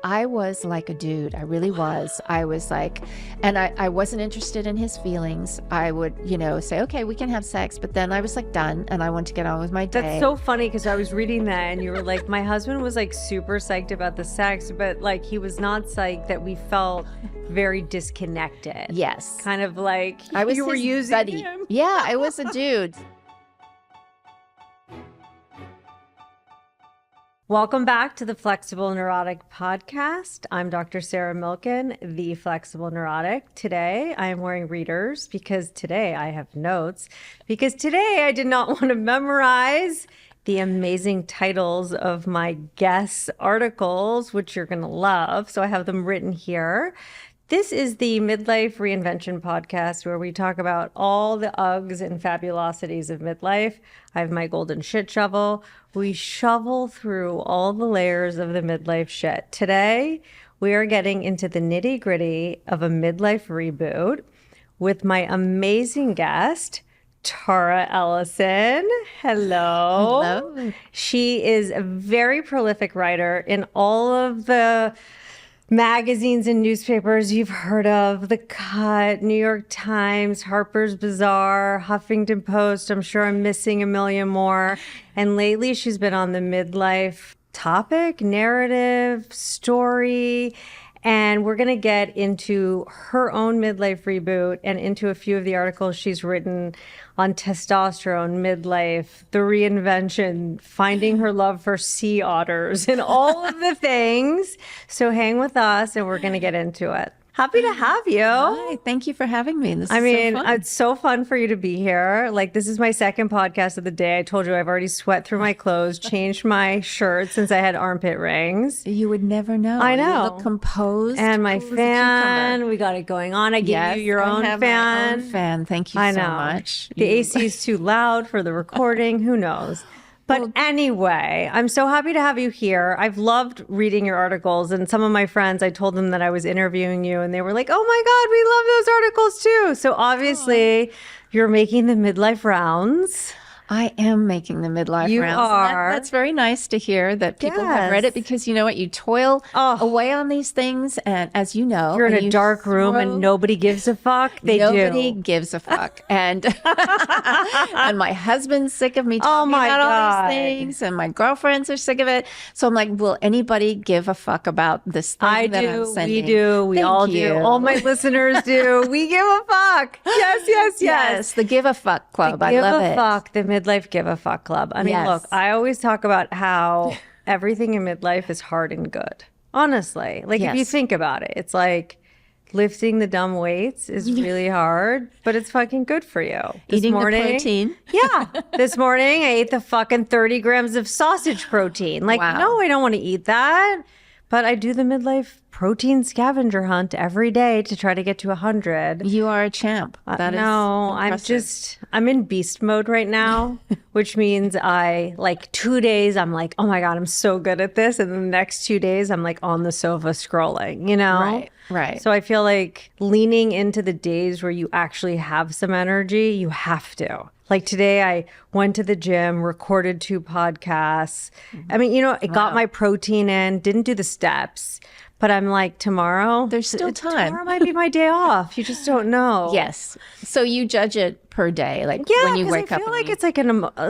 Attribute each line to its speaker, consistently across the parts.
Speaker 1: I was like a dude. I really was. I was like, and I wasn't interested in his feelings. I would, say, okay, we can have sex. But then I was like done and I wanted to get on with my day.
Speaker 2: That's so funny because I was reading that and you were like, my husband was like super psyched about the sex, but like he was not psyched that we felt very disconnected.
Speaker 1: Yes.
Speaker 2: Kind of like
Speaker 1: I was
Speaker 2: you were using
Speaker 1: buddy.
Speaker 2: him.
Speaker 1: Yeah, I was a dude.
Speaker 2: Welcome back to the Flexible Neurotic podcast. I'm Dr. Sarah Milken, the Flexible Neurotic. Today, I am wearing readers because today I have notes because today I did not want to memorize the amazing titles of my guest articles, which you're going to love. So I have them written here. This is the Midlife Reinvention podcast where we talk about all the Uggs and fabulosities of midlife. I have my golden shit shovel. We shovel through all the layers of the midlife shit. Today, we are getting into the nitty gritty of a midlife reboot with my amazing guest, Tara Ellison. Hello.
Speaker 1: Hello.
Speaker 2: She is a very prolific writer in all of the magazines and newspapers you've heard of: The Cut, New York Times, Harper's Bazaar, Huffington Post. I'm sure I'm missing a million more. And lately she's been on the midlife topic, narrative, story. And we're going to get into her own midlife reboot and into a few of the articles she's written on testosterone, midlife, the reinvention, finding her love for sea otters, and all of the things. So hang with us and we're going to get into it. Happy to have you.
Speaker 1: Hi, thank you for having me. This is so fun.
Speaker 2: It's so fun for you to be here. Like, this is my second podcast of the day. I told you I've already sweat through my clothes, changed my shirt since I had armpit rings.
Speaker 1: You would never know.
Speaker 2: I know.
Speaker 1: You look composed.
Speaker 2: And my
Speaker 1: cool as a
Speaker 2: fan,
Speaker 1: cucumber.
Speaker 2: we got it going on. I gave you your
Speaker 1: I
Speaker 2: own
Speaker 1: have
Speaker 2: fan.
Speaker 1: my own fan. Thank you
Speaker 2: I
Speaker 1: so
Speaker 2: know.
Speaker 1: much.
Speaker 2: The AC is too loud for the recording. Who knows? But anyway, I'm so happy to have you here. I've loved reading your articles, and some of my friends, I told them that I was interviewing you and they were like, oh my God, we love those articles too. So obviously you're making the midlife rounds.
Speaker 1: I am making the midlife
Speaker 2: You
Speaker 1: rounds.
Speaker 2: are.
Speaker 1: That's very nice to hear that people have read
Speaker 2: Yes.
Speaker 1: it, because you know what? You toil away on these things, and as you know,
Speaker 2: You're in
Speaker 1: and
Speaker 2: a
Speaker 1: you
Speaker 2: dark room
Speaker 1: throw-
Speaker 2: and nobody gives a fuck.
Speaker 1: Nobody
Speaker 2: do.
Speaker 1: gives a fuck. And and my husband's sick of me
Speaker 2: Oh
Speaker 1: talking
Speaker 2: my
Speaker 1: about all
Speaker 2: God.
Speaker 1: these things, and my girlfriends are sick of it. So I'm like, will anybody give a fuck about this thing
Speaker 2: I
Speaker 1: that I'm
Speaker 2: do.
Speaker 1: sending?
Speaker 2: We do. We
Speaker 1: Thank
Speaker 2: all
Speaker 1: you.
Speaker 2: do. All my listeners do. We give a fuck. Yes.
Speaker 1: Yes, the Give a Fuck Club. I love it.
Speaker 2: Give a fuck, the Midlife Give a Fuck Club. I mean,
Speaker 1: Yes.
Speaker 2: look, I always talk about how everything in midlife is hard and good. Honestly, like if you
Speaker 1: Yes.
Speaker 2: think about it, it's like lifting the dumb weights is really hard, but it's fucking good for you. This
Speaker 1: Eating
Speaker 2: morning,
Speaker 1: the protein.
Speaker 2: Yeah. This morning I ate the fucking 30 grams of sausage protein. Like,
Speaker 1: Wow.
Speaker 2: no, I don't want to eat that. But I do the midlife protein scavenger hunt every day to try to get to 100.
Speaker 1: You are a champ. That is
Speaker 2: No,
Speaker 1: impressive.
Speaker 2: I'm in beast mode right now, which means I like 2 days, I'm like, oh my God, I'm so good at this. And then the next 2 days, I'm like on the sofa scrolling, you know?
Speaker 1: Right.
Speaker 2: So I feel like leaning into the days where you actually have some energy, you have to. Like today, I went to the gym, recorded 2 podcasts. I mean, I got my protein in, didn't do the steps. But I'm like, tomorrow,
Speaker 1: There's still time.
Speaker 2: Tomorrow might be my day off. You just don't know.
Speaker 1: Yes. So you judge it per day, like
Speaker 2: Yeah,
Speaker 1: when you
Speaker 2: 'cause
Speaker 1: wake
Speaker 2: I
Speaker 1: up.
Speaker 2: feel
Speaker 1: and
Speaker 2: like
Speaker 1: you-
Speaker 2: it's like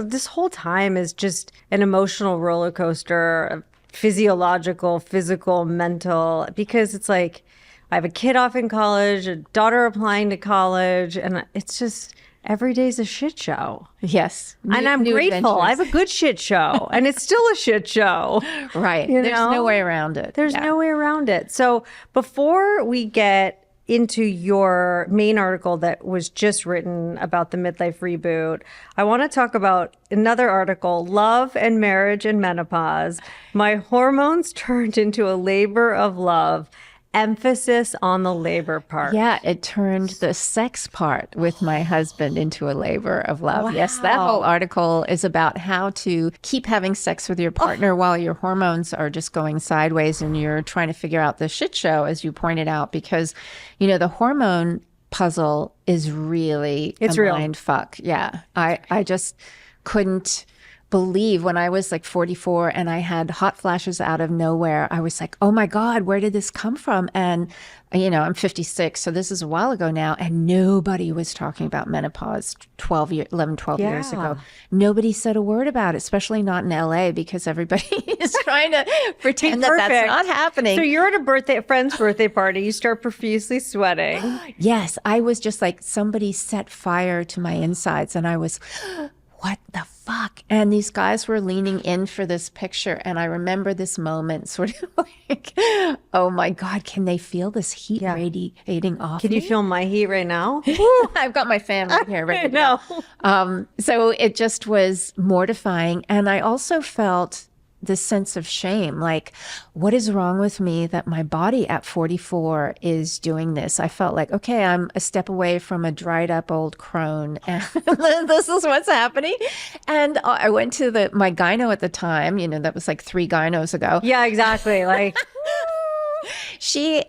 Speaker 2: this whole time is just an emotional roller coaster of physiological, physical, mental, because it's like I have a kid off in college, a daughter applying to college, and it's just every day's a shit show.
Speaker 1: Yes.
Speaker 2: And I'm
Speaker 1: New
Speaker 2: grateful. I have
Speaker 1: adventures.
Speaker 2: a good shit show, and it's still a shit show.
Speaker 1: Right.
Speaker 2: You
Speaker 1: There's
Speaker 2: know?
Speaker 1: no way around it.
Speaker 2: There's
Speaker 1: Yeah.
Speaker 2: no way around it. So before we get into your main article that was just written about the midlife reboot, I want to talk about another article, Love and Marriage and Menopause. My hormones turned into a labor of love. Emphasis on the labor part.
Speaker 1: Yeah, it turned the sex part with my husband into a labor of love. Yes, that whole article is about how to keep having sex with your partner while your hormones are just going sideways and you're trying to figure out the shit show, as you pointed out, because, the hormone puzzle is really
Speaker 2: It's
Speaker 1: a
Speaker 2: real.
Speaker 1: mind fuck. Yeah, I just couldn't believe when I was like 44 and I had hot flashes out of nowhere, I was like, oh my God, where did this come from? And, I'm 56, so this is a while ago now, and nobody was talking about menopause 12 years ago. Nobody said a word about it, especially not in LA, because everybody is trying to pretend that that's not happening.
Speaker 2: So you're at a friend's birthday party, you start profusely sweating.
Speaker 1: Yes, I was just like, somebody set fire to my insides, and I was, what the fuck? And these guys were leaning in for this picture. And I remember this moment sort of like, oh my God, can they feel this heat radiating off
Speaker 2: Can you feel my heat right now?
Speaker 1: I've got my fan right here. Right now. So it just was mortifying. And I also felt this sense of shame, like, what is wrong with me that my body at 44 is doing this? I felt like, okay, I'm a step away from a dried up old crone, and this is what's happening. And I went to my gyno at the time, that was like 3 gynos ago.
Speaker 2: Yeah, exactly. Like,
Speaker 1: she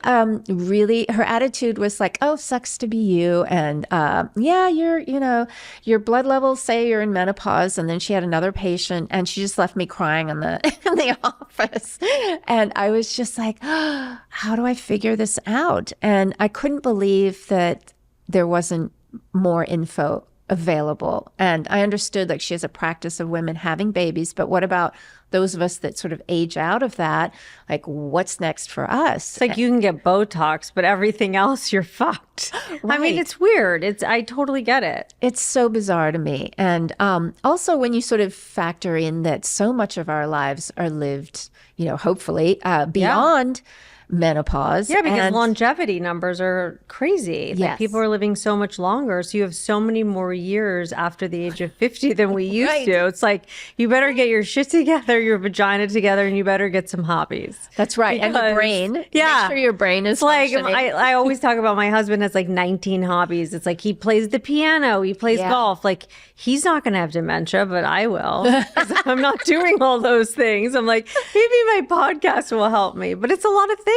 Speaker 1: really, her attitude was like, oh, sucks to be you. And your blood levels say you're in menopause. And then she had another patient and she just left me crying in the office. And I was just like, oh, how do I figure this out? And I couldn't believe that there wasn't more info available. And I understood like she has a practice of women having babies, but what about those of us that sort of age out of that? Like, what's next for us?
Speaker 2: It's like you can get Botox, but everything else you're fucked. Right. I mean, it's weird. I totally get it.
Speaker 1: It's so bizarre to me. And also when you sort of factor in that so much of our lives are lived, hopefully beyond menopause.
Speaker 2: Yeah, because longevity numbers are crazy.
Speaker 1: Yes.
Speaker 2: Like people are living so much longer. So you have so many more years after the age of 50 than we used to. It's like, you better get your shit together, your vagina together, and you better get some hobbies.
Speaker 1: That's right. Because, and your brain. Yeah. Make sure your brain is functioning.
Speaker 2: I always talk about my husband has like 19 hobbies. It's like he plays the piano, he plays golf. Like he's not going to have dementia, but I will. 'Cause I'm not doing all those things. I'm like, maybe my podcast will help me, but it's a lot of things.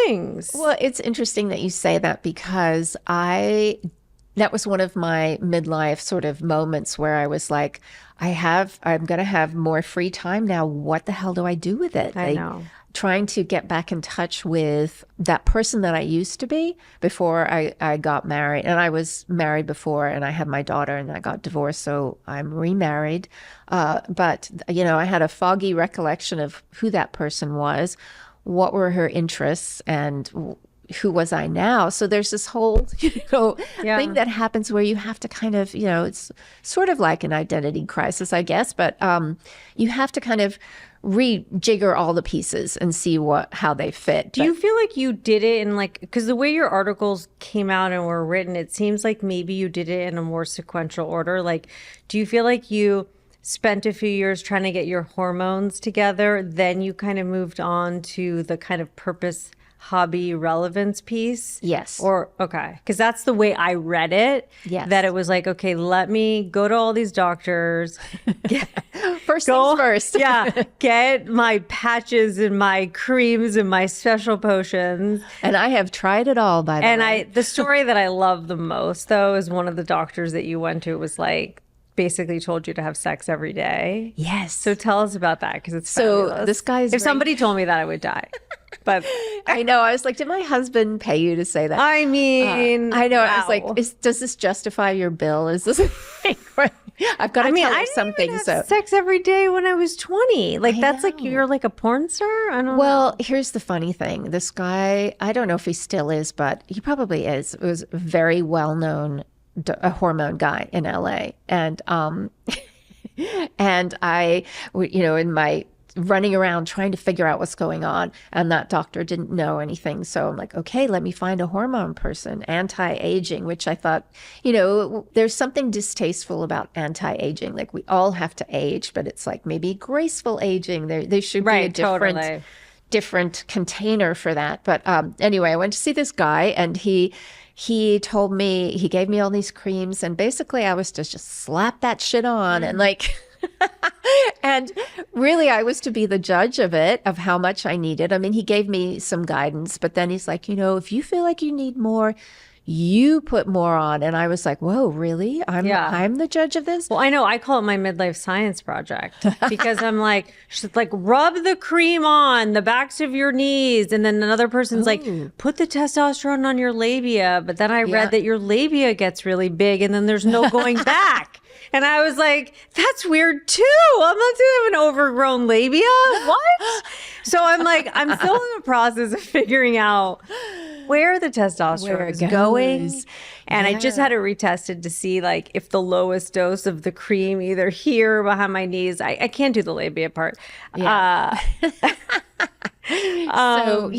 Speaker 1: Well, it's interesting that you say that because that was one of my midlife sort of moments where I was like, I'm going to have more free time now. What the hell do I do with it?
Speaker 2: I know.
Speaker 1: Trying to get back in touch with that person that I used to be before I got married. And I was married before and I had my daughter and I got divorced. So I'm remarried. But, I had a foggy recollection of who that person was. What were her interests and who was I now? So there's this whole, thing that happens where you have to kind of, it's sort of like an identity crisis, I guess, but you have to kind of rejigger all the pieces and see how they fit.
Speaker 2: Do you feel like you did it in because the way your articles came out and were written, it seems like maybe you did it in a more sequential order. Like, do you feel like you spent a few years trying to get your hormones together, then you kind of moved on to the kind of purpose, hobby, relevance piece?
Speaker 1: Yes.
Speaker 2: Okay. Because that's the way I read it.
Speaker 1: Yes.
Speaker 2: That it was like, okay, let me go to all these doctors.
Speaker 1: First things first.
Speaker 2: Get my patches and my creams and my special potions.
Speaker 1: And I have tried it all, by the way.
Speaker 2: And the story that I love the most, though, is one of the doctors that you went to was like, basically told you to have sex every day.
Speaker 1: Yes.
Speaker 2: So tell us about that, because it's fabulous.
Speaker 1: So this guy's
Speaker 2: if somebody told me that, I would die. But
Speaker 1: I know. I was like, did my husband pay you to say that?
Speaker 2: I mean,
Speaker 1: I know.
Speaker 2: Wow.
Speaker 1: I was like, does this justify your bill? Is this a thing? I've got to tell you something.
Speaker 2: I had sex every day when I was 20. Like that's like you're like a porn star. I don't know.
Speaker 1: Well, here's the funny thing. This guy, I don't know if he still is, but he probably is. It was very well known. A hormone guy in LA. And and I, in my running around trying to figure out what's going on, and that doctor didn't know anything. So I'm like, okay, let me find a hormone person, anti-aging, which I thought, there's something distasteful about anti-aging. Like we all have to age, but it's like maybe graceful aging. There should be a different container for that. But anyway, I went to see this guy and he told me, he gave me all these creams and basically I was to just slap that shit on and like, and really I was to be the judge of it, of how much I needed. I mean, he gave me some guidance, but then he's like, if you feel like you need more, you put more on. And I was like, whoa, really? I'm the judge of this?
Speaker 2: Well, I know. I call it my midlife science project because I'm like, she's like, rub the cream on the backs of your knees. And then another person's like, put the testosterone on your labia. But then I read that your labia gets really big and then there's no going back. And I was like, that's weird too. I'm not doing an overgrown labia. What? So I'm like, I'm still in the process of figuring out where the testosterone is going. And I just had it retested to see like if the lowest dose of the cream either here or behind my knees. I can't do the labia part.
Speaker 1: Yeah. So,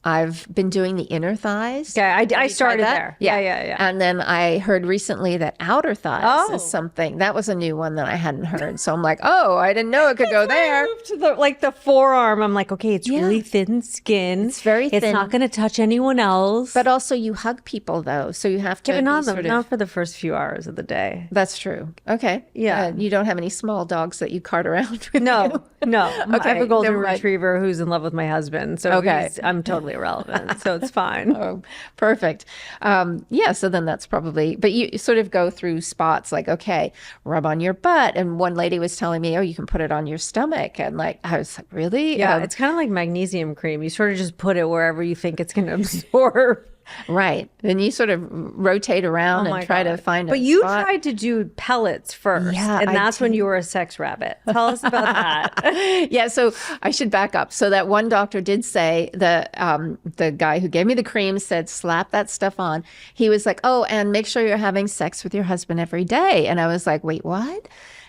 Speaker 1: I've been doing the inner thighs.
Speaker 2: Okay, I started there. Yeah.
Speaker 1: And then I heard recently that outer thighs is something. That was a new one that I hadn't heard. So I'm like, I didn't know it could go there.
Speaker 2: I moved to the forearm. I'm like, okay, it's really thin skin.
Speaker 1: It's very thin.
Speaker 2: It's not going to touch anyone else.
Speaker 1: But also you hug people though. So you have to
Speaker 2: not for the first few hours of the day.
Speaker 1: That's true. Okay.
Speaker 2: Yeah.
Speaker 1: You don't have any small dogs that you cart around with
Speaker 2: No.
Speaker 1: you?
Speaker 2: I have a golden retriever who's in love with my husband. So I'm totally irrelevant. So it's fine.
Speaker 1: Oh, perfect. So then that's probably, but you sort of go through spots like, okay, rub on your butt. And one lady was telling me, you can put it on your stomach. And like, I was like, really?
Speaker 2: Yeah. It's kind of like magnesium cream. You sort of just put it wherever you think it's going to absorb.
Speaker 1: Right. And you sort of rotate around and try to find a
Speaker 2: But you
Speaker 1: spot.
Speaker 2: tried to do pellets first.
Speaker 1: Yeah,
Speaker 2: and that's when you were a sex rabbit. Tell us about that.
Speaker 1: Yeah, so I should back up. So that one doctor did say, the guy who gave me the cream said, slap that stuff on. He was like, and make sure you're having sex with your husband every day. And I was like, wait, what?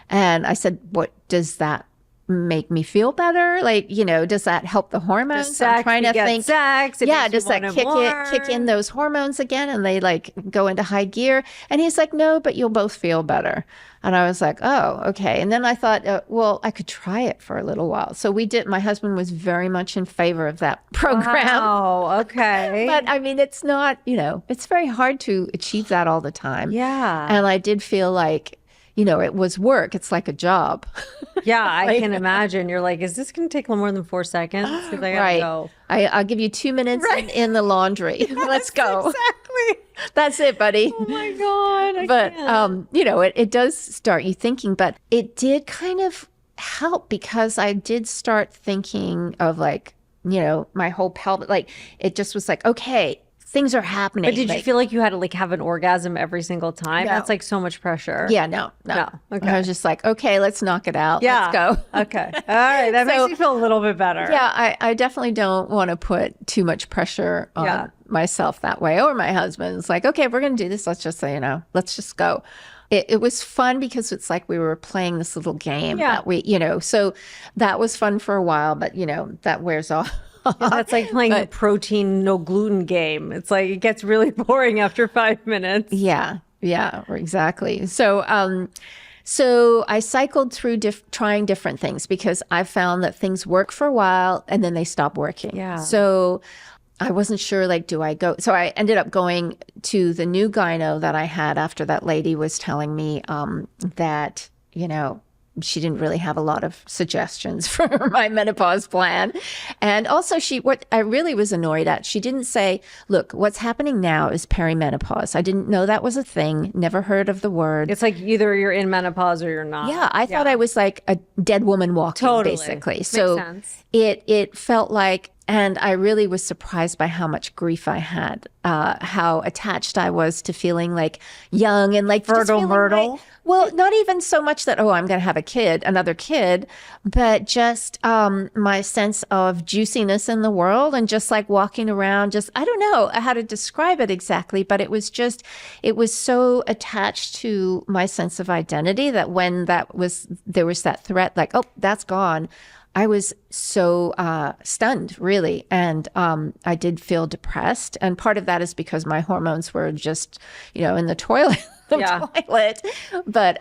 Speaker 1: And I said, what does that make me feel better? Like, does that help the hormones? I'm trying to think.
Speaker 2: Sex,
Speaker 1: does that kick in those hormones again and they like go into high gear? And he's like, no, but you'll both feel better. And I was like, oh, okay. And then I thought, I could try it for a little while. So we did. My husband was very much in favor of that program.
Speaker 2: Oh, okay.
Speaker 1: But I mean, it's not, it's very hard to achieve that all the time.
Speaker 2: Yeah.
Speaker 1: And I did feel like, it was work. It's like a job.
Speaker 2: Yeah, I can imagine. You're like, is this going to take more than 4 seconds? Because I gotta go.
Speaker 1: I'll give you 2 minutes in the laundry. Let's go.
Speaker 2: Exactly.
Speaker 1: That's it, buddy.
Speaker 2: Oh my God.
Speaker 1: But it does start you thinking, but it did kind of help because I did start thinking of like, my whole pelvic, like it just was like, okay, things are happening.
Speaker 2: But did you feel like you had to like have an orgasm every single time? No. That's like so much pressure.
Speaker 1: Yeah, no.
Speaker 2: Okay.
Speaker 1: I was just like, okay, let's knock it out.
Speaker 2: Yeah.
Speaker 1: Let's go.
Speaker 2: Okay. All right. That makes me feel a little bit better.
Speaker 1: Yeah, I definitely don't want to put too much pressure on myself that way or my husband. It's like, okay, if we're going to do this, let's just say, let's just go. It was fun because it's like we were playing this little game that we, so that was fun for a while, but that wears off.
Speaker 2: Yeah, that's like playing the protein, no gluten game. It's like it gets really boring after 5 minutes.
Speaker 1: Yeah, exactly. So, so I cycled through trying different things because I found that things work for a while and then they stop working.
Speaker 2: Yeah.
Speaker 1: So I wasn't sure, like, do I go? So I ended up going to the new gyno that I had after that lady was telling me that, she didn't really have a lot of suggestions for my menopause plan. And also what I really was annoyed at, she didn't say, look, what's happening now is perimenopause. I didn't know that was a thing. Never heard of the word.
Speaker 2: It's like either you're in menopause or you're not.
Speaker 1: Yeah. I thought I was like a dead woman walking, basically. So
Speaker 2: makes sense.
Speaker 1: It felt like, and I really was surprised by how much grief I had, how attached I was to feeling like young and like
Speaker 2: fertile myrtle.
Speaker 1: Like, well, not even so much that, I'm going to have another kid, but just my sense of juiciness in the world and just like walking around, I don't know how to describe it exactly, but it was so attached to my sense of identity that when there was that threat, like, that's gone. I was so stunned, really. And I did feel depressed. And part of that is because my hormones were just, in the toilet. Toilet. But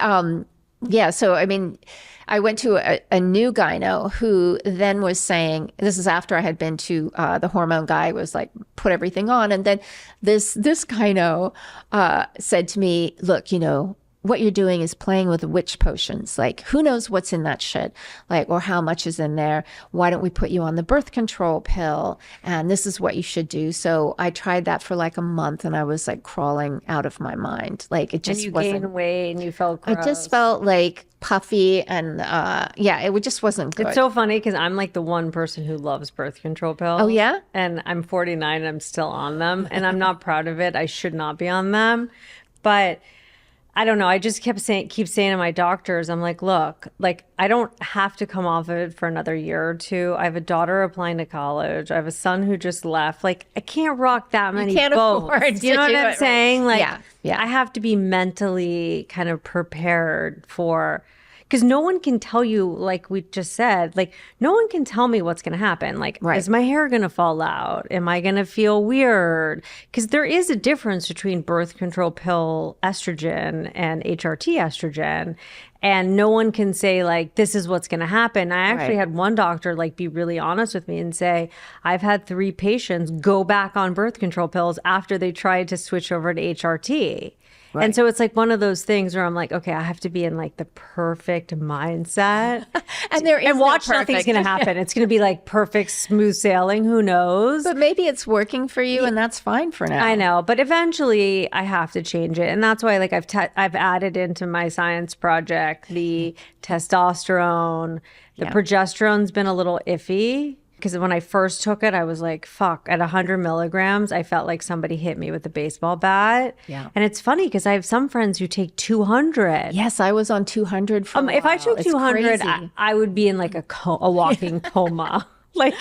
Speaker 1: so, I mean, I went to a new gyno who then was saying, this is after I had been to the hormone guy was like, put everything on. And then this gyno said to me, look, what you're doing is playing with witch potions. Like, who knows what's in that shit? Like, or how much is in there? Why don't we put you on the birth control pill? And this is what you should do. So I tried that for like a month, and I was like crawling out of my mind. Like, it just wasn't.
Speaker 2: And you gained weight and you felt gross.
Speaker 1: I just felt like puffy, and it just wasn't good.
Speaker 2: It's so funny because I'm like the one person who loves birth control pills.
Speaker 1: Oh, yeah?
Speaker 2: And I'm 49 and I'm still on them, and I'm not proud of it. I should not be on them. But I don't know. I just keep saying to my doctors, I'm like, look, like, I don't have to come off of it for another year or two. I have a daughter applying to college. I have a son who just left. Like, I can't rock that many boats.
Speaker 1: Afford
Speaker 2: you know what I'm saying? Like,
Speaker 1: yeah.
Speaker 2: I have to be mentally kind of prepared for, because no one can tell you, like we just said, like, no one can tell me what's going to happen. Like, is my hair going to fall out? Am I going to feel weird? Because there is a difference between birth control pill estrogen and HRT estrogen. And no one can say, like, this is what's going to happen. I actually had one doctor, like, be really honest with me and say, I've had 3 patients go back on birth control pills after they tried to switch over to HRT. Right. And so it's like one of those things where I'm like, okay, I have to be in like the perfect mindset and watch nothing's going to happen. It's going to be like perfect, smooth sailing. Who knows?
Speaker 1: But maybe it's working for you, and that's fine for now.
Speaker 2: I know, but eventually I have to change it. And that's why, like, I've added into my science project the testosterone. The progesterone's been a little iffy. Because when I first took it, I was like, fuck, at 100 milligrams, I felt like somebody hit me with a baseball bat.
Speaker 1: Yeah.
Speaker 2: And it's funny because I have some friends who take 200.
Speaker 1: Yes, I was on 200 for a while.
Speaker 2: If I took 200, I would be in like a walking coma. Like,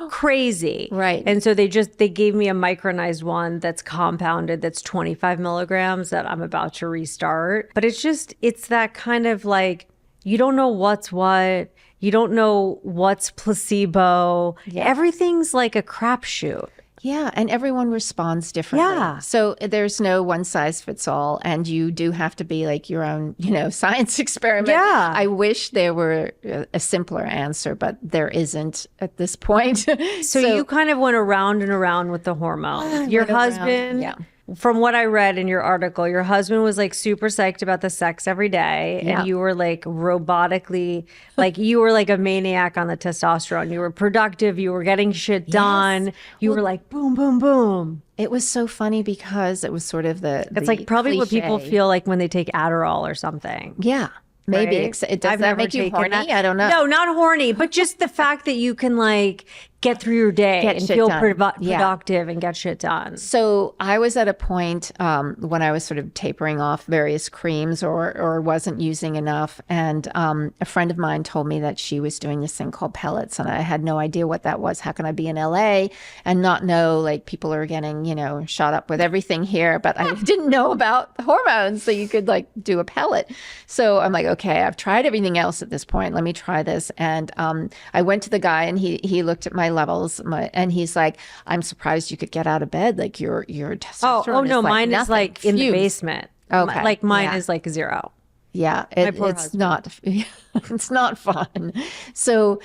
Speaker 2: crazy.
Speaker 1: Right.
Speaker 2: And so they gave me a micronized one that's compounded, that's 25 milligrams that I'm about to restart. But it's that kind of like, you don't know what's what. You don't know what's placebo. Yeah. Everything's like a crapshoot.
Speaker 1: Yeah, and everyone responds differently.
Speaker 2: Yeah.
Speaker 1: So there's no one size fits all, and you do have to be like your own, science experiment.
Speaker 2: Yeah.
Speaker 1: I wish there were a simpler answer, but there isn't at this point.
Speaker 2: So you kind of went around and around with the hormones. Your husband.
Speaker 1: Yeah.
Speaker 2: From what I read in your article, your husband was like super psyched about the sex every day.
Speaker 1: Yeah.
Speaker 2: And you were like robotically, like you were like a maniac on the testosterone. You were productive. You were getting shit done. Yes. You were like, boom, boom, boom.
Speaker 1: It was so funny because it was sort of
Speaker 2: it's like probably
Speaker 1: cliche.
Speaker 2: What people feel like when they take Adderall or something.
Speaker 1: Yeah. Maybe.
Speaker 2: Right?
Speaker 1: Does that make you horny? I don't know.
Speaker 2: No, not horny, but just the fact that you can like get through your day and feel productive and get shit done.
Speaker 1: So I was at a point when I was sort of tapering off various creams or wasn't using enough. And a friend of mine told me that she was doing this thing called pellets. And I had no idea what that was. How can I be in LA and not know, like, people are getting, shot up with everything here. But I didn't know about hormones. So you could like do a pellet. So I'm like, okay, I've tried everything else at this point. Let me try this. And I went to the guy and he looked at my levels and he's like, I'm surprised you could get out of bed. Like your testosterone.
Speaker 2: Oh no, mine is like in the
Speaker 1: Fumes.
Speaker 2: basement.
Speaker 1: Okay.
Speaker 2: Like mine is like 0.
Speaker 1: Yeah. It's not fun. So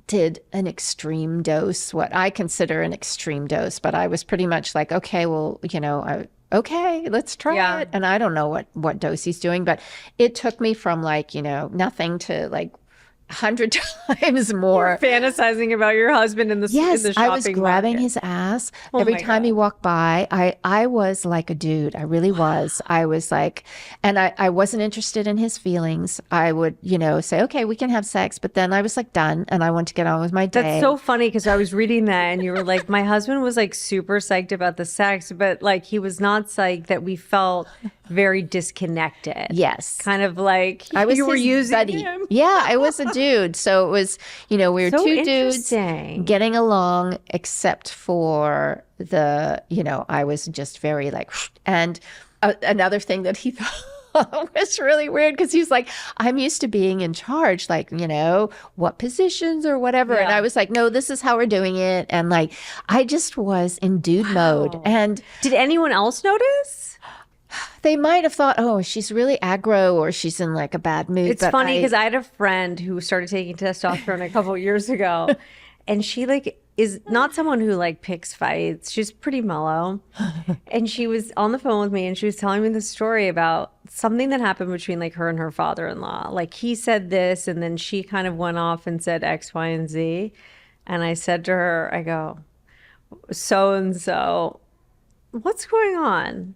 Speaker 1: did an extreme dose, what I consider an extreme dose, but I was pretty much like, okay, well, okay, let's try it. And I don't know what dose he's doing, but it took me from like, nothing to like 100 times more.
Speaker 2: You're fantasizing about your husband in the shopping
Speaker 1: I was grabbing
Speaker 2: market.
Speaker 1: his ass every time he walked by. I was like a dude. I really was. I was like, and I wasn't interested in his feelings. I would, say, okay, we can have sex. But then I was like done and I want to get on with my day.
Speaker 2: That's so funny because I was reading that and you were like, my husband was like super psyched about the sex, but like he was not psyched that we felt very disconnected.
Speaker 1: Yes.
Speaker 2: Kind of like
Speaker 1: you
Speaker 2: were using
Speaker 1: buddy.
Speaker 2: him.
Speaker 1: Yeah, I was a dude. So it was, we were
Speaker 2: so
Speaker 1: two dudes getting along, except for I was just very like, and another thing that he thought was really weird because he's like, I'm used to being in charge, like, what positions or whatever. Yeah. And I was like, no, this is how we're doing it. And like, I just was in dude mode. And
Speaker 2: did anyone else notice?
Speaker 1: They might have thought, oh, she's really aggro or she's in like a bad mood.
Speaker 2: It's funny because I had a friend who started taking testosterone a couple of years ago and she like is not someone who like picks fights. She's pretty mellow. And she was on the phone with me and she was telling me the story about something that happened between like her and her father-in-law. Like he said this and then she kind of went off and said X, Y, and Z. And I said to her, I go, so and so, what's going on?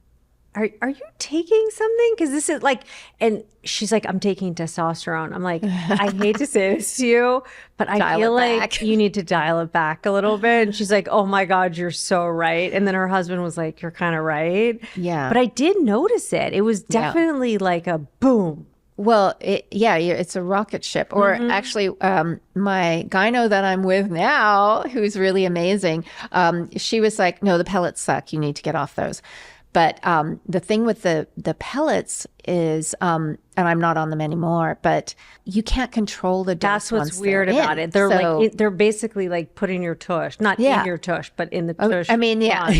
Speaker 2: Are you taking something? Because this is like, and she's like, I'm taking testosterone. I'm like, I hate to say this to you, but I feel like you need to dial it back a little bit. And she's like, oh my God, you're so right. And then her husband was like, you're kind of right.
Speaker 1: Yeah.
Speaker 2: But I did notice it. It was definitely like a boom.
Speaker 1: Well, it's a rocket ship. Or actually, my gyno that I'm with now, who's really amazing, she was like, no, the pellets suck. You need to get off those. But the thing with the pellets is, and I'm not on them anymore, but you can't control the dose.
Speaker 2: That's what's weird about it. They're like they're basically like putting your tush, not in your tush, but in the tush.
Speaker 1: I mean, bun,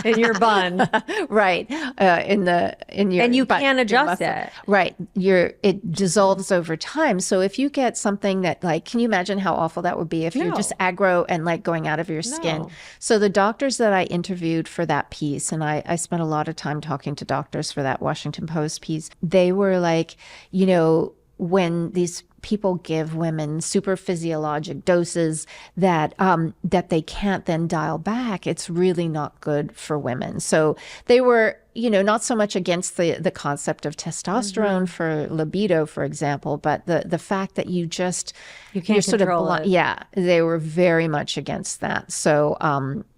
Speaker 2: in your bun,
Speaker 1: right? In your
Speaker 2: and you can't adjust it,
Speaker 1: right? It dissolves over time. So if you get something that like, can you imagine how awful that would be if you're just aggro and like going out of your skin? So the doctors that I interviewed for that piece, and I spent a lot of time talking to doctors for that Washington Post piece, they were like, you know, when these people give women super physiologic doses that that they can't then dial back, it's really not good for women. So they were, you know, not so much against the concept of testosterone for libido, for example, but the fact that you can't
Speaker 2: control it.
Speaker 1: Yeah, they were very much against that. So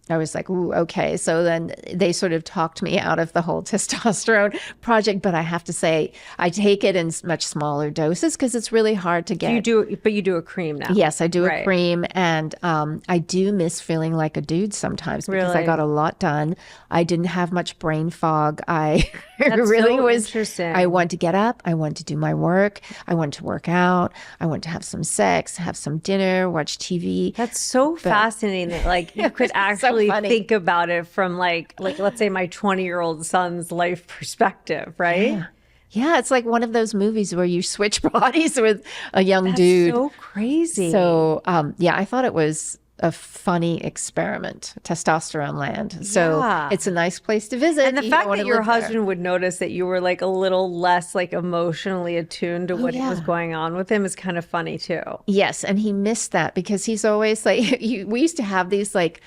Speaker 1: I was like, ooh, okay. So then they sort of talked me out of the whole testosterone project. But I have to say, I take it in much smaller doses because it's really hard to get.
Speaker 2: But you do a cream now.
Speaker 1: Yes, I do a cream. And I do miss feeling like a dude sometimes because I got a lot done. I didn't have much brain fog. I really was
Speaker 2: interesting.
Speaker 1: I wanted to get up. I wanted to do my work. I wanted to work out. I wanted to have some sex, have some dinner, watch TV.
Speaker 2: That's so fascinating that like you could actually think about it from like let's say my 20-year-old son's life perspective, right?
Speaker 1: Yeah, it's like one of those movies where you switch bodies with a young dude.
Speaker 2: So crazy.
Speaker 1: So I thought it was a funny experiment, testosterone land. So it's a nice place to visit.
Speaker 2: And the fact that your husband would notice that you were like a little less like emotionally attuned to what was going on with him is kind of funny too.
Speaker 1: Yes, and he missed that because he's always like, we used to have these like,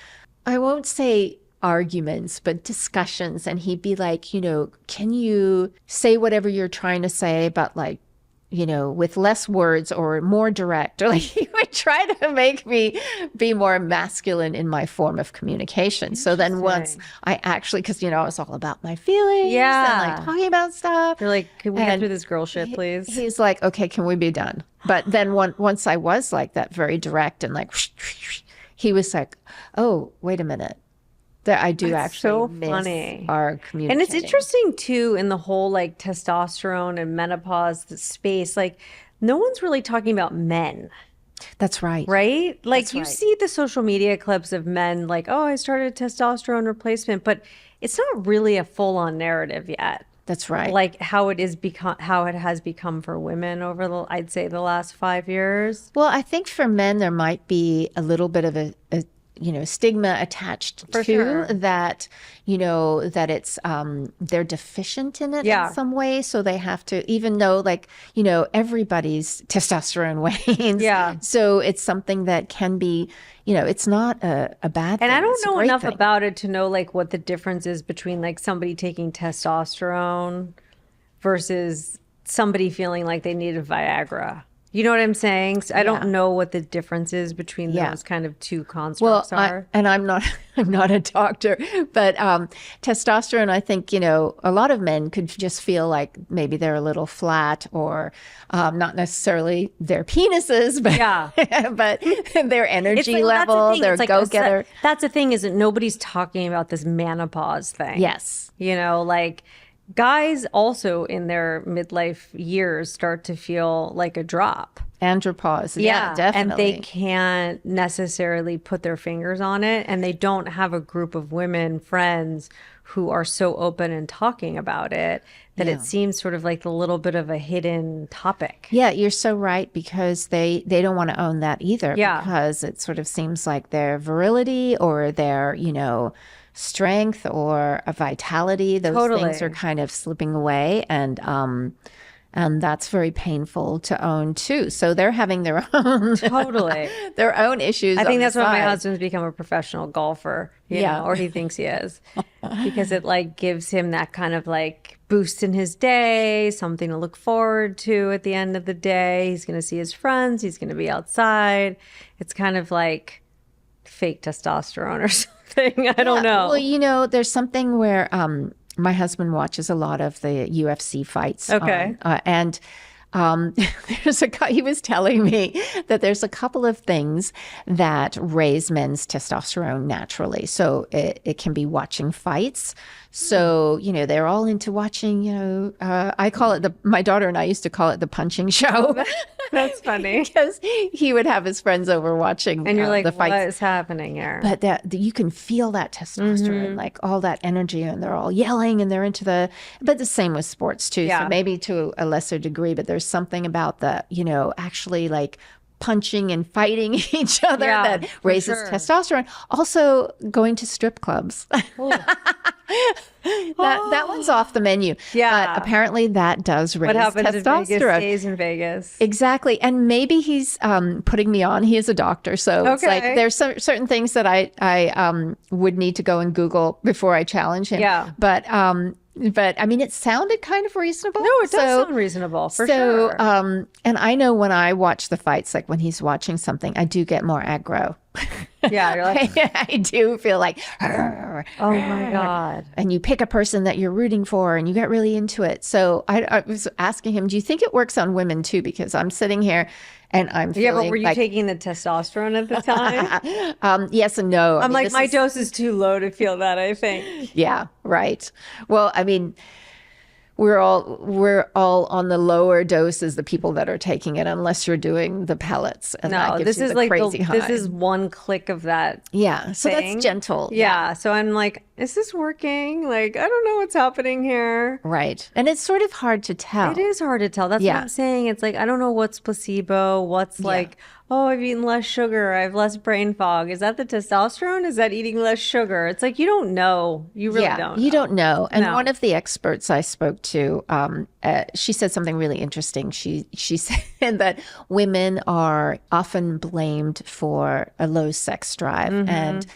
Speaker 1: I won't say arguments, but discussions. And he'd be like, you know, can you say whatever you're trying to say, but like, you know, with less words or more direct, or like he would try to make me be more masculine in my form of communication. So then once I actually, because, you know, it's all about my feelings and like talking about stuff.
Speaker 2: You're like, can we get through this girl shit, please?
Speaker 1: He's like, okay, can we be done? But then once I was like that, very direct and like, he was like, oh, wait a minute. That I do actually miss our communication.
Speaker 2: And it's interesting too in the whole like testosterone and menopause space, like no one's really talking about men.
Speaker 1: That's right.
Speaker 2: Right? Like you see the social media clips of men like, oh, I started a testosterone replacement, but it's not really a full-on narrative yet.
Speaker 1: That's right.
Speaker 2: Like how it has become for women over I'd say the last 5 years.
Speaker 1: Well, I think for men there might be a little bit of a you know, stigma attached to that, you know, that it's, they're deficient in it in some way. So they have to, even though like, you know, everybody's testosterone wanes. Yeah. So it's something that can be, you know, it's not a bad thing.
Speaker 2: And I don't know enough about it to know like what the difference is between like somebody taking testosterone versus somebody feling like they need a Viagra. You know what I'm saying? So I don't know what the difference is between those kind of two constructs are.
Speaker 1: And I'm not a doctor, but testosterone, I think, you know, a lot of men could just feel like maybe they're a little flat or not necessarily their penises, but but their energy level, their go-getter.
Speaker 2: That's the thing, is that nobody's talking about this menopause thing.
Speaker 1: Yes.
Speaker 2: You know, like guys also in their midlife years start to feel like a drop.
Speaker 1: Andropause. Yeah,
Speaker 2: And they
Speaker 1: definitely.
Speaker 2: can't necessarily put their fingers on it. And they don't have a group of women friends who are so open and talking about it that it seems sort of like a little bit of a hidden topic.
Speaker 1: Yeah, you're so right, because they don't want to own that either,
Speaker 2: Yeah.
Speaker 1: because it sort of seems like their virility or their, strength or a vitality, those things are
Speaker 2: Totally.
Speaker 1: kind of slipping away, and that's very painful to own too. So they're having their own
Speaker 2: Totally.
Speaker 1: their own issues.
Speaker 2: I think
Speaker 1: on the
Speaker 2: that's why my
Speaker 1: side.
Speaker 2: husband's become a professional golfer,
Speaker 1: Yeah.
Speaker 2: or he thinks he is, because it like gives him that kind of like boost in his day, something to look forward to at the end of the day. He's going to see his friends. He's going to be outside. It's kind of like fake testosterone or something. I don't know.
Speaker 1: Well, there's something where my husband watches a lot of the UFC fights.
Speaker 2: Okay.
Speaker 1: And he was telling me that there's a couple of things that raise men's testosterone naturally. So it can be watching fights. So, they're all into watching, I call it my daughter and I used to call it the punching show.
Speaker 2: That's funny.
Speaker 1: Because he would have his friends over watching
Speaker 2: And you're like,
Speaker 1: the fights.
Speaker 2: what is happening here?
Speaker 1: But that you can feel that testosterone, like all that energy, and they're all yelling and they're into but the same with sports too.
Speaker 2: Yeah.
Speaker 1: So maybe to a lesser degree, but there's something about the, actually like punching and fighting each other
Speaker 2: Yeah,
Speaker 1: that
Speaker 2: for
Speaker 1: raises
Speaker 2: sure.
Speaker 1: testosterone. Also going to strip clubs. That one's off the menu.
Speaker 2: Yeah.
Speaker 1: But apparently that does raise
Speaker 2: What happens in Vegas
Speaker 1: testosterone.
Speaker 2: stays in Vegas.
Speaker 1: Exactly. And maybe he's putting me on. He is a doctor. So it's like
Speaker 2: Okay.
Speaker 1: there's certain things that I would need to go and Google before I challenge him.
Speaker 2: Yeah.
Speaker 1: But I mean, it sounded kind of reasonable.
Speaker 2: No, it does sound reasonable, for sure.
Speaker 1: And I know when I watch the fights, like when he's watching something, I do get more aggro.
Speaker 2: Yeah, you're like,
Speaker 1: I do feel like,
Speaker 2: oh my God.
Speaker 1: and you pick a person that you're rooting for and you get really into it. So I was asking him, do you think it works on women too? Because I'm sitting here and I'm
Speaker 2: Yeah,
Speaker 1: feeling
Speaker 2: but were you
Speaker 1: like,
Speaker 2: taking the testosterone at the time?
Speaker 1: yes and no. I
Speaker 2: I'm
Speaker 1: mean,
Speaker 2: like,
Speaker 1: this
Speaker 2: my
Speaker 1: is-
Speaker 2: dose is too low to feel that, I think.
Speaker 1: Yeah, right. Well, I mean, we're all on the lower doses, the people that are taking it, unless you're doing the pellets. And that
Speaker 2: No,
Speaker 1: gives
Speaker 2: this
Speaker 1: you
Speaker 2: is
Speaker 1: the
Speaker 2: like,
Speaker 1: crazy high.
Speaker 2: this is one click of that.
Speaker 1: Yeah, so
Speaker 2: thing.
Speaker 1: that's gentle.
Speaker 2: Yeah. So I'm like, is this working? Like, I don't know what's happening here.
Speaker 1: Right. And it's sort of hard to tell.
Speaker 2: It is hard to tell. That's what
Speaker 1: Yeah.
Speaker 2: I'm saying. It's like, I don't know what's placebo, what's like, oh, I've eaten less sugar, I have less brain fog. Is that the testosterone? Is that eating less sugar? It's like, you don't know. You really don't know.
Speaker 1: You don't know. And
Speaker 2: No.
Speaker 1: one of the experts I spoke to, she said something really interesting. She said that women are often blamed for a low sex drive.
Speaker 2: Mm-hmm.
Speaker 1: And,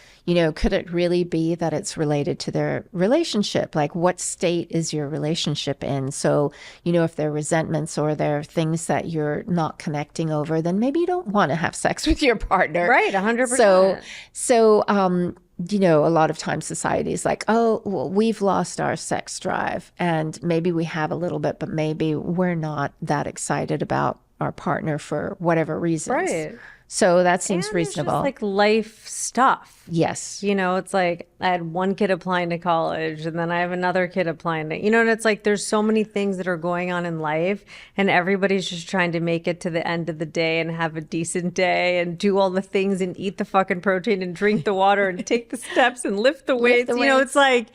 Speaker 1: could it really be that it's related to their relationship? Like, what state is your relationship in? So, if there are resentments or there are things that you're not connecting over, then maybe you don't want to have sex with your partner.
Speaker 2: Right, 100%.
Speaker 1: So, a lot of times society is like, oh, well, we've lost our sex drive, and maybe we have a little bit, but maybe we're not that excited about our partner for whatever reasons.
Speaker 2: Right.
Speaker 1: So that seems
Speaker 2: And it's just
Speaker 1: reasonable.
Speaker 2: like life stuff.
Speaker 1: Yes.
Speaker 2: It's like I had one kid applying to college and then I have another kid applying to, and it's like there's so many things that are going on in life and everybody's just trying to make it to the end of the day and have a decent day and do all the things and eat the fucking protein and drink the water and take the steps and lift the weights. It's like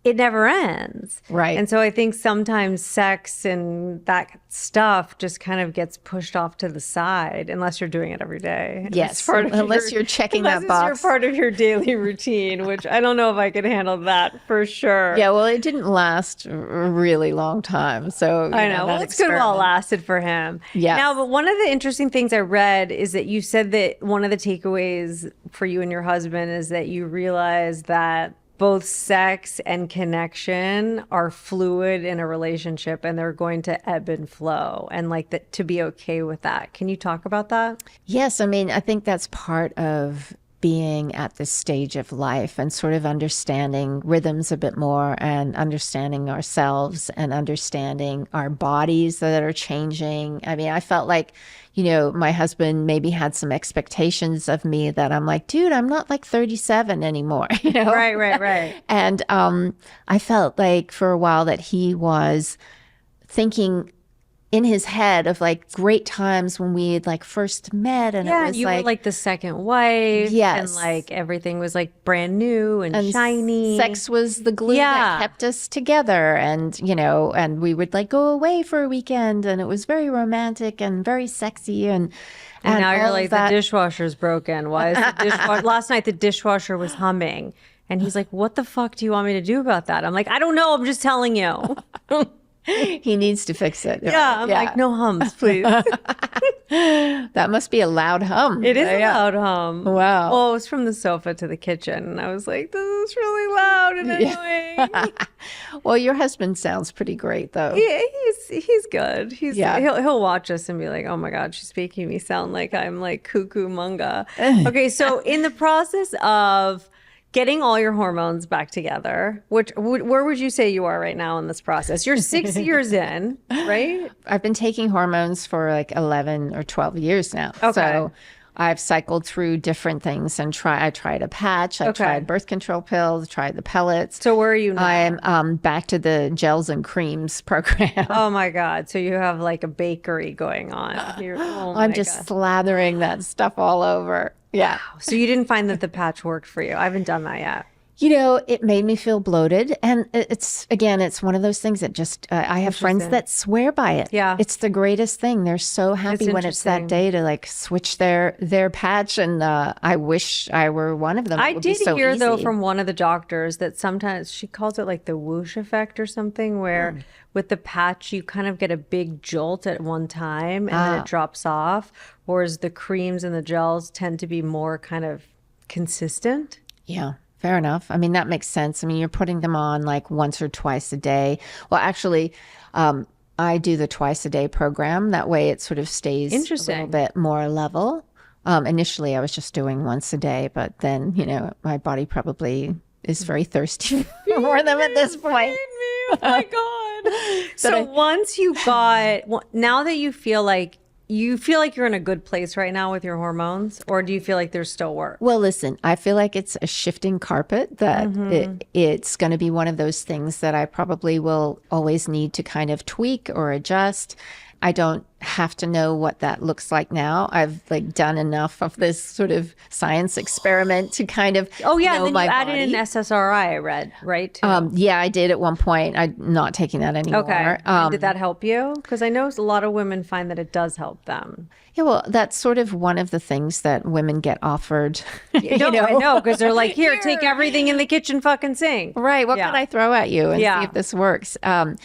Speaker 2: it never ends.
Speaker 1: Right.
Speaker 2: And so I think sometimes sex and that stuff just kind of gets pushed off to the side unless you're doing it every day.
Speaker 1: Yes. Unless you're checking that box.
Speaker 2: Unless it's part of your daily routine, which I don't know if I could handle that for sure.
Speaker 1: Yeah, well, it didn't last a really long time. So
Speaker 2: I know. Well, it's good while it lasted for him.
Speaker 1: Yes.
Speaker 2: Now, but one of the interesting things I read is that you said that one of the takeaways for you and your husband is that you realize that both sex and connection are fluid in a relationship and they're going to ebb and flow, and like that, to be okay with that. Can you talk about that?
Speaker 1: Yes, I mean, I think that's part of being at this stage of life and sort of understanding rhythms a bit more and understanding ourselves and understanding our bodies that are changing. I mean, I felt like, my husband maybe had some expectations of me that I'm like, dude, I'm not like 37 anymore,
Speaker 2: Right.
Speaker 1: And I felt like for a while that he was thinking in his head of like great times when we had like first met, and it was
Speaker 2: you
Speaker 1: like,
Speaker 2: were like the second wife,
Speaker 1: yes,
Speaker 2: and like everything was like brand new and
Speaker 1: and
Speaker 2: shiny.
Speaker 1: sex was the glue that kept us together, and and we would like go away for a weekend, and it was very romantic and very sexy, and
Speaker 2: now you're
Speaker 1: all
Speaker 2: like,
Speaker 1: of that.
Speaker 2: the dishwasher's broken. Why is the dishwasher? Last night the dishwasher was humming, and he's like, "What the fuck do you want me to do about that?" I'm like, "I don't know. I'm just telling you."
Speaker 1: He needs to fix it.
Speaker 2: Yeah, I'm like, "No hums, please."
Speaker 1: That must be a loud hum.
Speaker 2: It is a loud hum.
Speaker 1: Wow.
Speaker 2: Well, it was from the sofa to the kitchen, and I was like, "This is really loud and annoying."
Speaker 1: Well, your husband sounds pretty great, though.
Speaker 2: Yeah, he's good. He'll watch us and be like, "Oh my God, she's making me sound like I'm like cuckoo munga." Okay, so in the process of getting all your hormones back together, where would you say you are right now in this process? You're 6 years in, right?
Speaker 1: I've been taking hormones for like 11 or 12 years now.
Speaker 2: Okay.
Speaker 1: So I've cycled through different things and I tried a patch, I tried birth control pills, tried the pellets.
Speaker 2: So where are you now?
Speaker 1: I'm back to the gels and creams program.
Speaker 2: Oh my God. So you have like a bakery going on.
Speaker 1: I'm just slathering that stuff all over. Yeah.
Speaker 2: So you didn't find that the patch worked for you? I haven't done that yet.
Speaker 1: It made me feel bloated. And it's one of those things that just, I have friends that swear by it.
Speaker 2: Yeah.
Speaker 1: It's the greatest thing. They're so happy when it's that day to like switch their patch. And I wish I were one of them.
Speaker 2: I did hear though from one of the doctors that sometimes she calls it like the whoosh effect or something, where with the patch, you kind of get a big jolt at one time and then it drops off. Whereas the creams and the gels tend to be more kind of consistent.
Speaker 1: Yeah. Fair enough. I mean, that makes sense. I mean, you're putting them on like once or twice a day. Well, actually, I do the twice a day program. That way it sort of stays a little bit more level. Initially, I was just doing once a day, but then, my body probably is very thirsty for them at this point.
Speaker 2: Oh my God. So once you now that you feel like you're in a good place right now with your hormones, or do you feel like there's still work?
Speaker 1: Well, listen, I feel like it's a shifting carpet, that it's going to be one of those things that I probably will always need to kind of tweak or adjust. I don't have to know what that looks like now. I've like done enough of this sort of science experiment to kind of
Speaker 2: know
Speaker 1: and
Speaker 2: then
Speaker 1: my
Speaker 2: you
Speaker 1: body.
Speaker 2: added an SSRI, I read, right? Too.
Speaker 1: Yeah, I did at one point. I'm not taking that anymore.
Speaker 2: Okay. And did that help you? Because I know a lot of women find that it does help them.
Speaker 1: Yeah, well, that's sort of one of the things that women get offered.
Speaker 2: I know, because they're like, here, take everything in the kitchen fucking sink.
Speaker 1: Right. What can I throw at you and see if this works? And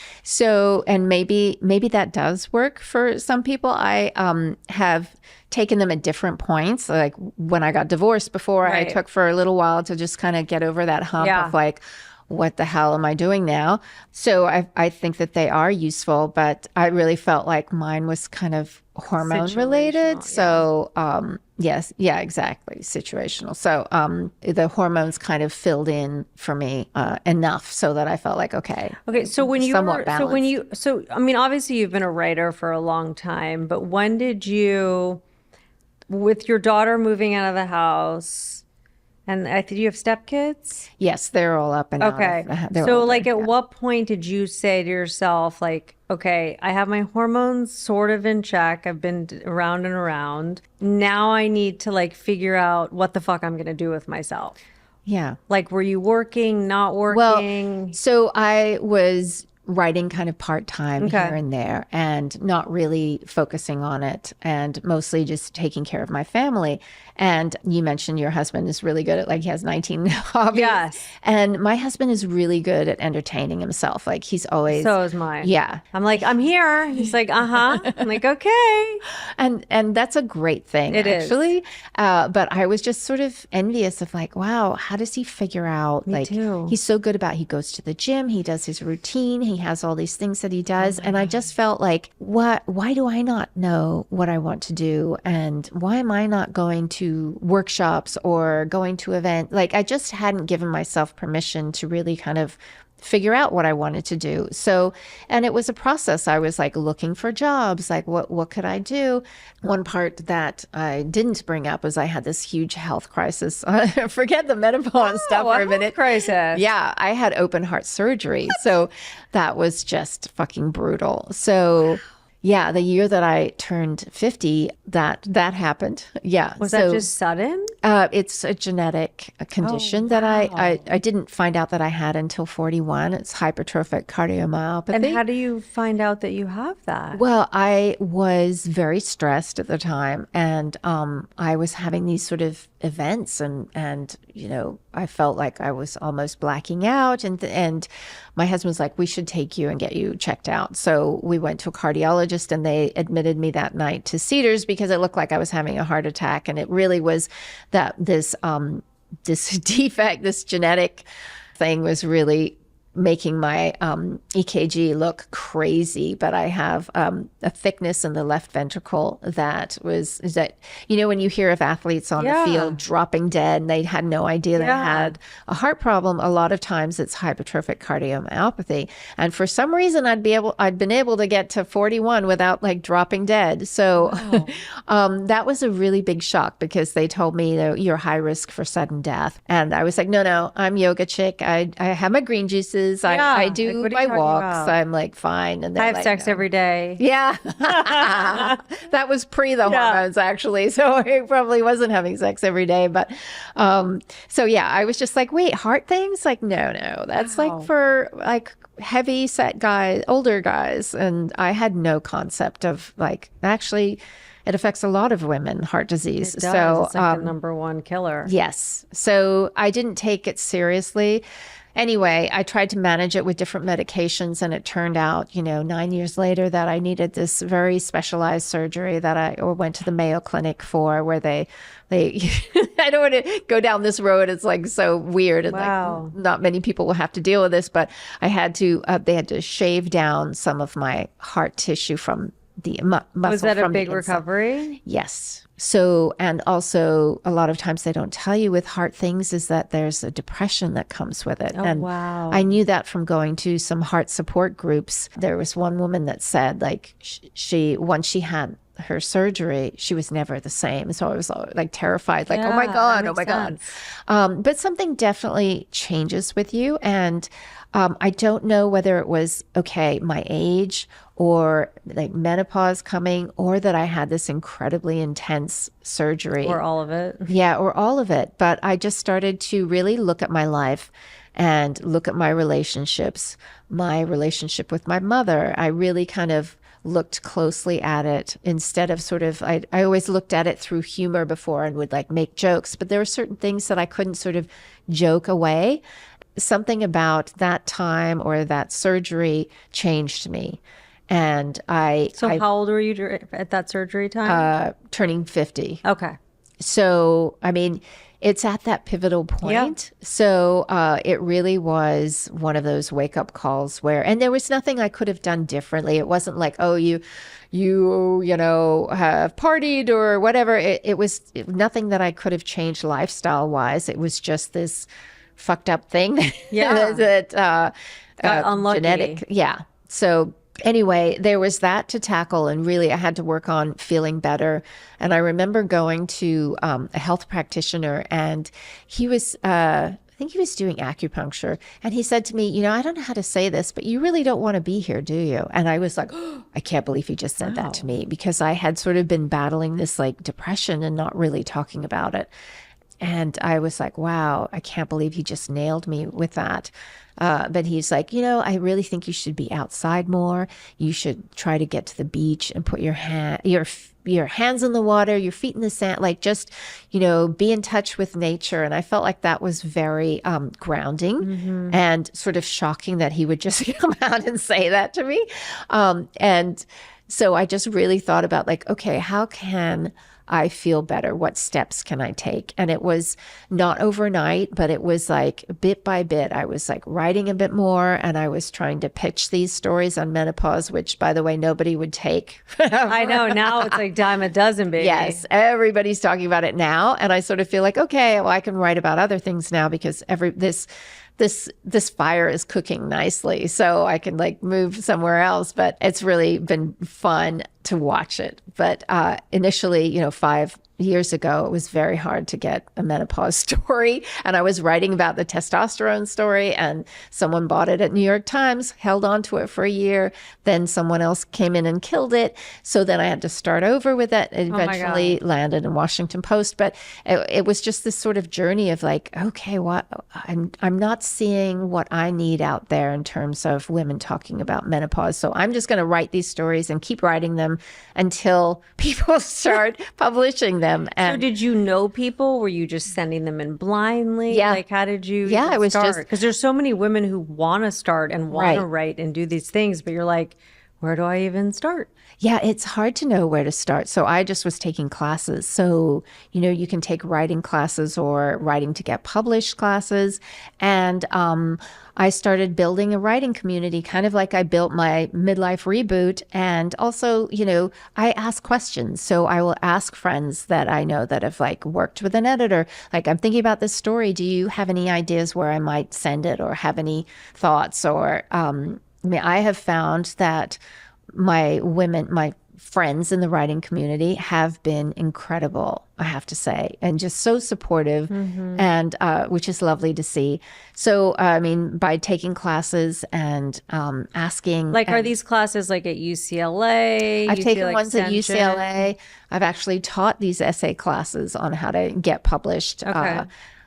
Speaker 1: maybe that does work for some people. I have taken them at different points. Like when I got divorced before, I took for a little while to just kind of get over that hump of like, what the hell am I doing now? So I think that they are useful, but I really felt like mine was kind of hormone related. So yes, yeah, exactly. Situational. So the hormones kind of filled in for me enough so that I felt like, okay.
Speaker 2: So when you
Speaker 1: somewhat balanced.
Speaker 2: I mean, obviously you've been a writer for a long time, but when did you, with your daughter moving out of the house, and I think you have stepkids?
Speaker 1: Yes, they're all up and out.
Speaker 2: Okay. So like at what point did you say to yourself, like, okay, I have my hormones sort of in check. I've been around and around. Now I need to like figure out what the fuck I'm going to do with myself.
Speaker 1: Yeah.
Speaker 2: Like, were you working, not working?
Speaker 1: Well, so I was writing kind of part-time here and there and not really focusing on it and mostly just taking care of my family. And you mentioned your husband is really good at, like, he has 19 hobbies.
Speaker 2: Yes.
Speaker 1: And my husband is really good at entertaining himself. Like, he's always.
Speaker 2: So is mine.
Speaker 1: Yeah.
Speaker 2: I'm like, I'm here. He's like, uh-huh. I'm like, okay.
Speaker 1: And that's a great thing, actually. But I was just sort of envious of like, wow, how does he figure out?
Speaker 2: Me too.
Speaker 1: He's so good about, he goes to the gym, he does his routine, he has all these things that he does. And I just felt like, why do I not know what I want to do? And why am I not going to workshops or going to events? Like, I just hadn't given myself permission to really kind of figure out what I wanted to do. So, and it was a process. I was like looking for jobs, like what could I do? One part that I didn't bring up was I had this huge health crisis. Forget the menopause stuff for a minute.
Speaker 2: Crisis.
Speaker 1: Yeah, I had open heart surgery. So that was just fucking brutal. So Yeah, the year that I turned 50, that happened. Yeah.
Speaker 2: Was that just sudden?
Speaker 1: It's a genetic condition that
Speaker 2: wow.
Speaker 1: I didn't find out that I had until 41. It's hypertrophic cardiomyopathy.
Speaker 2: And how do you find out that you have that?
Speaker 1: Well, I was very stressed at the time, and I was having these sort of events, and I felt like I was almost blacking out, and my husband was like, "We should take you and get you checked out." So we went to a cardiologist, and they admitted me that night to Cedars because it looked like I was having a heart attack, and it really was that this defect, this genetic thing, was really making my EKG look crazy. But I have a thickness in the left ventricle that when you hear of athletes on the field dropping dead and they had no idea they had a heart problem, a lot of times it's hypertrophic cardiomyopathy. And for some reason I'd been able to get to 41 without like dropping dead. So that was a really big shock because they told me you're high risk for sudden death. And I was like, no, I'm yoga chick. I have my green juices. I do my walks. I'm like, fine. And
Speaker 2: I have sex every day.
Speaker 1: Yeah. That was pre the hormones, actually. So I probably wasn't having sex every day. But so yeah, I was just like, wait, heart things? Like, no, that's like for like heavy set guys, older guys. And I had no concept of like, actually, it affects a lot of women, heart disease.
Speaker 2: It does.
Speaker 1: So
Speaker 2: it's like the number one killer.
Speaker 1: Yes. So I didn't take it seriously. Anyway, I tried to manage it with different medications, and it turned out, 9 years later that I needed this very specialized surgery that I went to the Mayo Clinic for, where they I don't want to go down this road. It's like so weird, and like not many people will have to deal with this, but they had to shave down some of my heart tissue from the muscle.
Speaker 2: Was that a big recovery?
Speaker 1: Yes. So, and also a lot of times they don't tell you with heart things is that there's a depression that comes with it.
Speaker 2: Oh,
Speaker 1: and
Speaker 2: wow.
Speaker 1: I knew that from going to some heart support groups. There was one woman that said like once she had her surgery, she was never the same. So I was like terrified, like, oh my God. But something definitely changes with you. And I don't know whether it was, my age or like menopause coming, or that I had this incredibly intense surgery.
Speaker 2: Or all of it.
Speaker 1: Yeah, or all of it. But I just started to really look at my life and look at my relationships, my relationship with my mother. I really kind of looked closely at it instead of I always looked at it through humor before and would like make jokes, but there were certain things that I couldn't sort of joke away. Something about that time or that surgery changed me. And
Speaker 2: So how old were you at that surgery time?
Speaker 1: Turning 50.
Speaker 2: Okay.
Speaker 1: So, I mean, it's at that pivotal point. Yeah. So it really was one of those wake up calls and there was nothing I could have done differently. It wasn't like, oh, you have partied or whatever. It was nothing that I could have changed lifestyle wise. It was just this fucked up thing that
Speaker 2: got unlucky.
Speaker 1: Genetic. Yeah. So anyway, there was that to tackle, and really I had to work on feeling better. And I remember going to a health practitioner, and he was I think he was doing acupuncture, and he said to me, I don't know how to say this, but you really don't want to be here, do you? And I was like, I can't believe he just said that to me, because I had sort of been battling this like depression and not really talking about it. And I was like, wow, I can't believe he just nailed me with that. But he's like, I really think you should be outside more. You should try to get to the beach and put your hands in the water, your feet in the sand, like just, be in touch with nature. And I felt like that was very grounding and sort of shocking that he would just come out and say that to me. And so I just really thought about like, okay, how can I feel better? What steps can I take? And it was not overnight, but it was like bit by bit. I was like writing a bit more, and I was trying to pitch these stories on menopause, which by the way, nobody would take.
Speaker 2: I know, now it's like dime a dozen, baby.
Speaker 1: Yes, everybody's talking about it now. And I sort of feel like, okay, well, I can write about other things now because this fire is cooking nicely, so I can like move somewhere else. But it's really been fun to watch it. But initially, 5 years ago, it was very hard to get a menopause story. And I was writing about the testosterone story, and someone bought it at New York Times, held on to it for a year. Then someone else came in and killed it. So then I had to start over with it. It eventually landed in Washington Post. But it was just this sort of journey of like, okay, what I'm not seeing what I need out there in terms of women talking about menopause. So I'm just going to write these stories and keep writing them until people start publishing them.
Speaker 2: And so did you know people? Were you just sending them in blindly?
Speaker 1: Yeah.
Speaker 2: Like, how did you
Speaker 1: it was
Speaker 2: start?
Speaker 1: just
Speaker 2: Because there's so many women who want to start and want to write and do these things, but you're like, where do I even start?
Speaker 1: Yeah, it's hard to know where to start. So I just was taking classes. So, you can take writing classes or writing to get published classes. And I started building a writing community, kind of like I built my Midlife Reboot. And also, I ask questions. So I will ask friends that I know that have like worked with an editor, like, I'm thinking about this story. Do you have any ideas where I might send it, or have any thoughts? Or I have found that my friends in the writing community have been incredible, I have to say, and just so supportive, and which is lovely to see. So, by taking classes and asking.
Speaker 2: Like, are these classes like at UCLA?
Speaker 1: I've taken ones at UCLA. I've actually taught these essay classes on how to get published.
Speaker 2: Okay.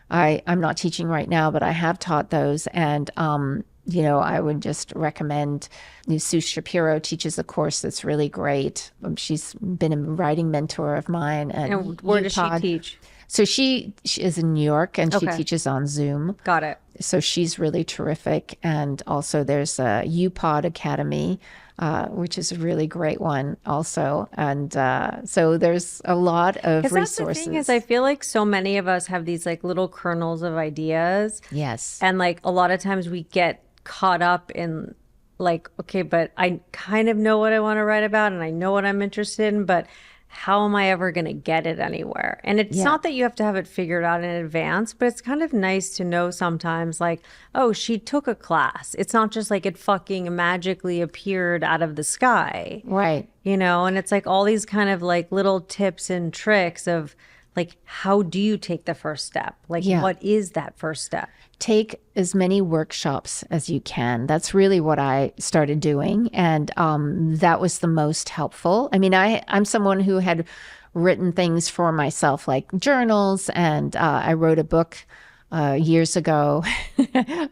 Speaker 1: I'm not teaching right now, but I have taught those. And I would just recommend Sue Shapiro teaches a course that's really great. She's been a writing mentor of mine.
Speaker 2: And where does she teach?
Speaker 1: So she is in New York, and she teaches on Zoom.
Speaker 2: Got it.
Speaker 1: So she's really terrific. And also there's a UPod Academy, which is a really great one also. And so there's a lot of resources.
Speaker 2: That's the thing is, I feel like so many of us have these like little kernels of ideas.
Speaker 1: Yes.
Speaker 2: And like a lot of times we get caught up in like, okay, but I kind of know what I want to write about and I know what I'm interested in, but how am I ever going to get it anywhere? And it's not that you have to have it figured out in advance, but it's kind of nice to know sometimes like, oh, she took a class. It's not just like it fucking magically appeared out of the sky.
Speaker 1: Right.
Speaker 2: And it's like all these kind of like little tips and tricks of like, how do you take the first step? Like, what is that first step?
Speaker 1: Take as many workshops as you can. That's really what I started doing. And that was the most helpful. I'm someone who had written things for myself, like journals. And I wrote a book years ago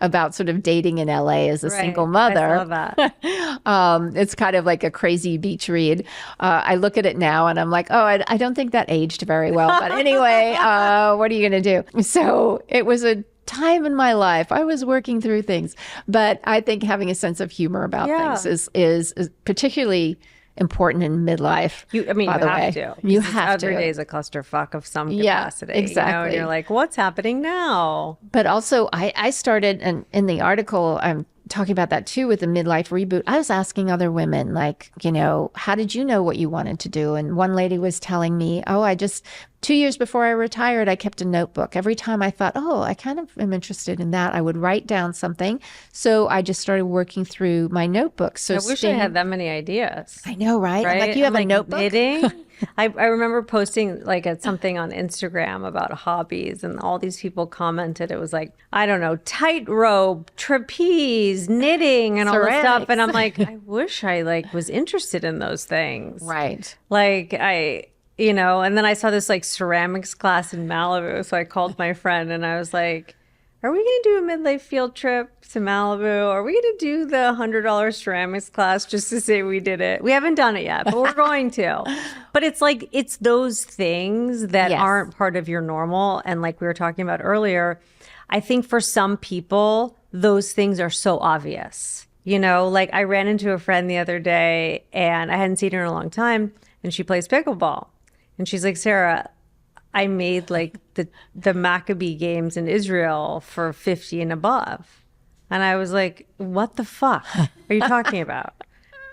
Speaker 1: about sort of dating in LA as a single mother.
Speaker 2: I love that.
Speaker 1: It's kind of like a crazy beach read. I look at it now and I'm like, oh, I don't think that aged very well. But anyway, what are you going to do? So it was a time in my life. I was working through things, but I think having a sense of humor about things is particularly important in midlife.
Speaker 2: You have to.
Speaker 1: You have to.
Speaker 2: Every day is a clusterfuck of some capacity.
Speaker 1: Yeah, exactly.
Speaker 2: And you're like, what's happening now?
Speaker 1: But also, I started, and in the article, I'm talking about that too with the Midlife Reboot. I was asking other women, like, how did you know what you wanted to do? And one lady was telling me, 2 years before I retired, I kept a notebook. Every time I thought, I kind of am interested in that, I would write down something. So I just started working through my notebook. So
Speaker 2: I wish I had that many ideas.
Speaker 1: I know, right? Like, you have a notebook?
Speaker 2: Knitting. I remember posting like something on Instagram about hobbies, and all these people commented. It was like, I don't know, tightrope, trapeze, knitting, and all this stuff. And I'm like, I wish I was interested in those things.
Speaker 1: Right.
Speaker 2: And then I saw this like ceramics class in Malibu. So I called my friend and I was like, are we going to do a midlife field trip to Malibu? Are we going to do the $100 ceramics class just to say we did it? We haven't done it yet, but we're going to. But it's like, it's those things that aren't part of your normal. And like we were talking about earlier, I think for some people, those things are so obvious. Like I ran into a friend the other day and I hadn't seen her in a long time, and she plays pickleball. And she's like, Sarah, I made like the Maccabee games in Israel for 50 and above. And I was like, what the fuck are you talking about?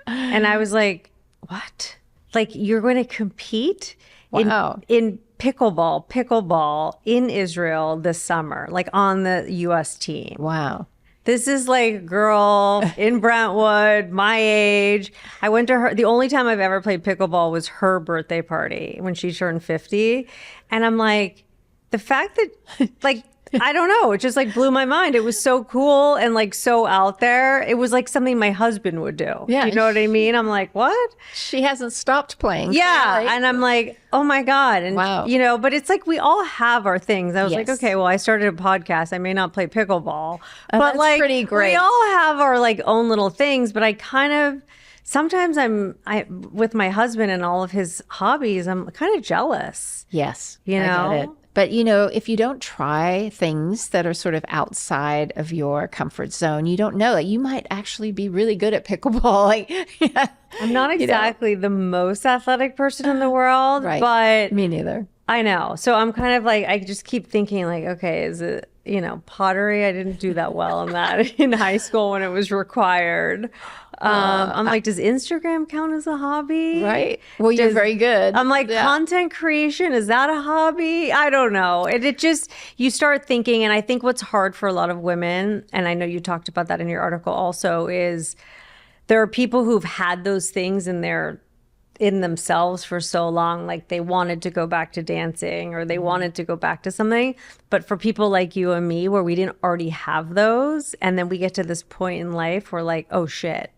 Speaker 2: And I was like, what? Like, you're going to compete in pickleball in Israel this summer, like on the U.S. team.
Speaker 1: Wow.
Speaker 2: This is like a girl in Brentwood, my age. I went to her. The only time I've ever played pickleball was her birthday party when she turned 50. And I'm like, the fact that, like, I don't know, it just like blew my mind. It was so cool and like so out there. It was like something my husband would do.
Speaker 1: Yeah.
Speaker 2: You know what I mean? I'm like, what?
Speaker 1: She hasn't stopped playing.
Speaker 2: Yeah.
Speaker 1: Clearly.
Speaker 2: And I'm like, oh my God. And,
Speaker 1: Wow.
Speaker 2: you know, but it's like we all have our things. I was like,
Speaker 1: Yes.
Speaker 2: okay, well, I started a podcast. I may not play pickleball, but
Speaker 1: that's
Speaker 2: like,
Speaker 1: pretty great.
Speaker 2: we all have our like own little things. But I kind of, sometimes I with my husband and all of his hobbies, I'm kind of jealous.
Speaker 1: Yes.
Speaker 2: You
Speaker 1: I
Speaker 2: know?
Speaker 1: get it. But, you know, if you don't try things that are sort of outside of your comfort zone, you don't know that you might actually be really good at pickleball. Like, yeah,
Speaker 2: I'm not exactly the most athletic person in the world,
Speaker 1: right.
Speaker 2: but
Speaker 1: Me neither.
Speaker 2: I know. So I'm kind of like, I just keep thinking like, okay, is it, you know, pottery? I didn't do that well in that in high school when it was required. I'm like, does Instagram count as a hobby?
Speaker 1: Right. Well, you're very good.
Speaker 2: I'm like,
Speaker 1: Yeah.
Speaker 2: content creation, is that a hobby? I don't know. It just, you start thinking, and I think what's hard for a lot of women, and I know you talked about that in your article also, is there are people who've had those things in themselves for so long, like they wanted to go back to dancing or they wanted to go back to something. But for people like you and me, where we didn't already have those, and then we get to this point in life where like, oh shit,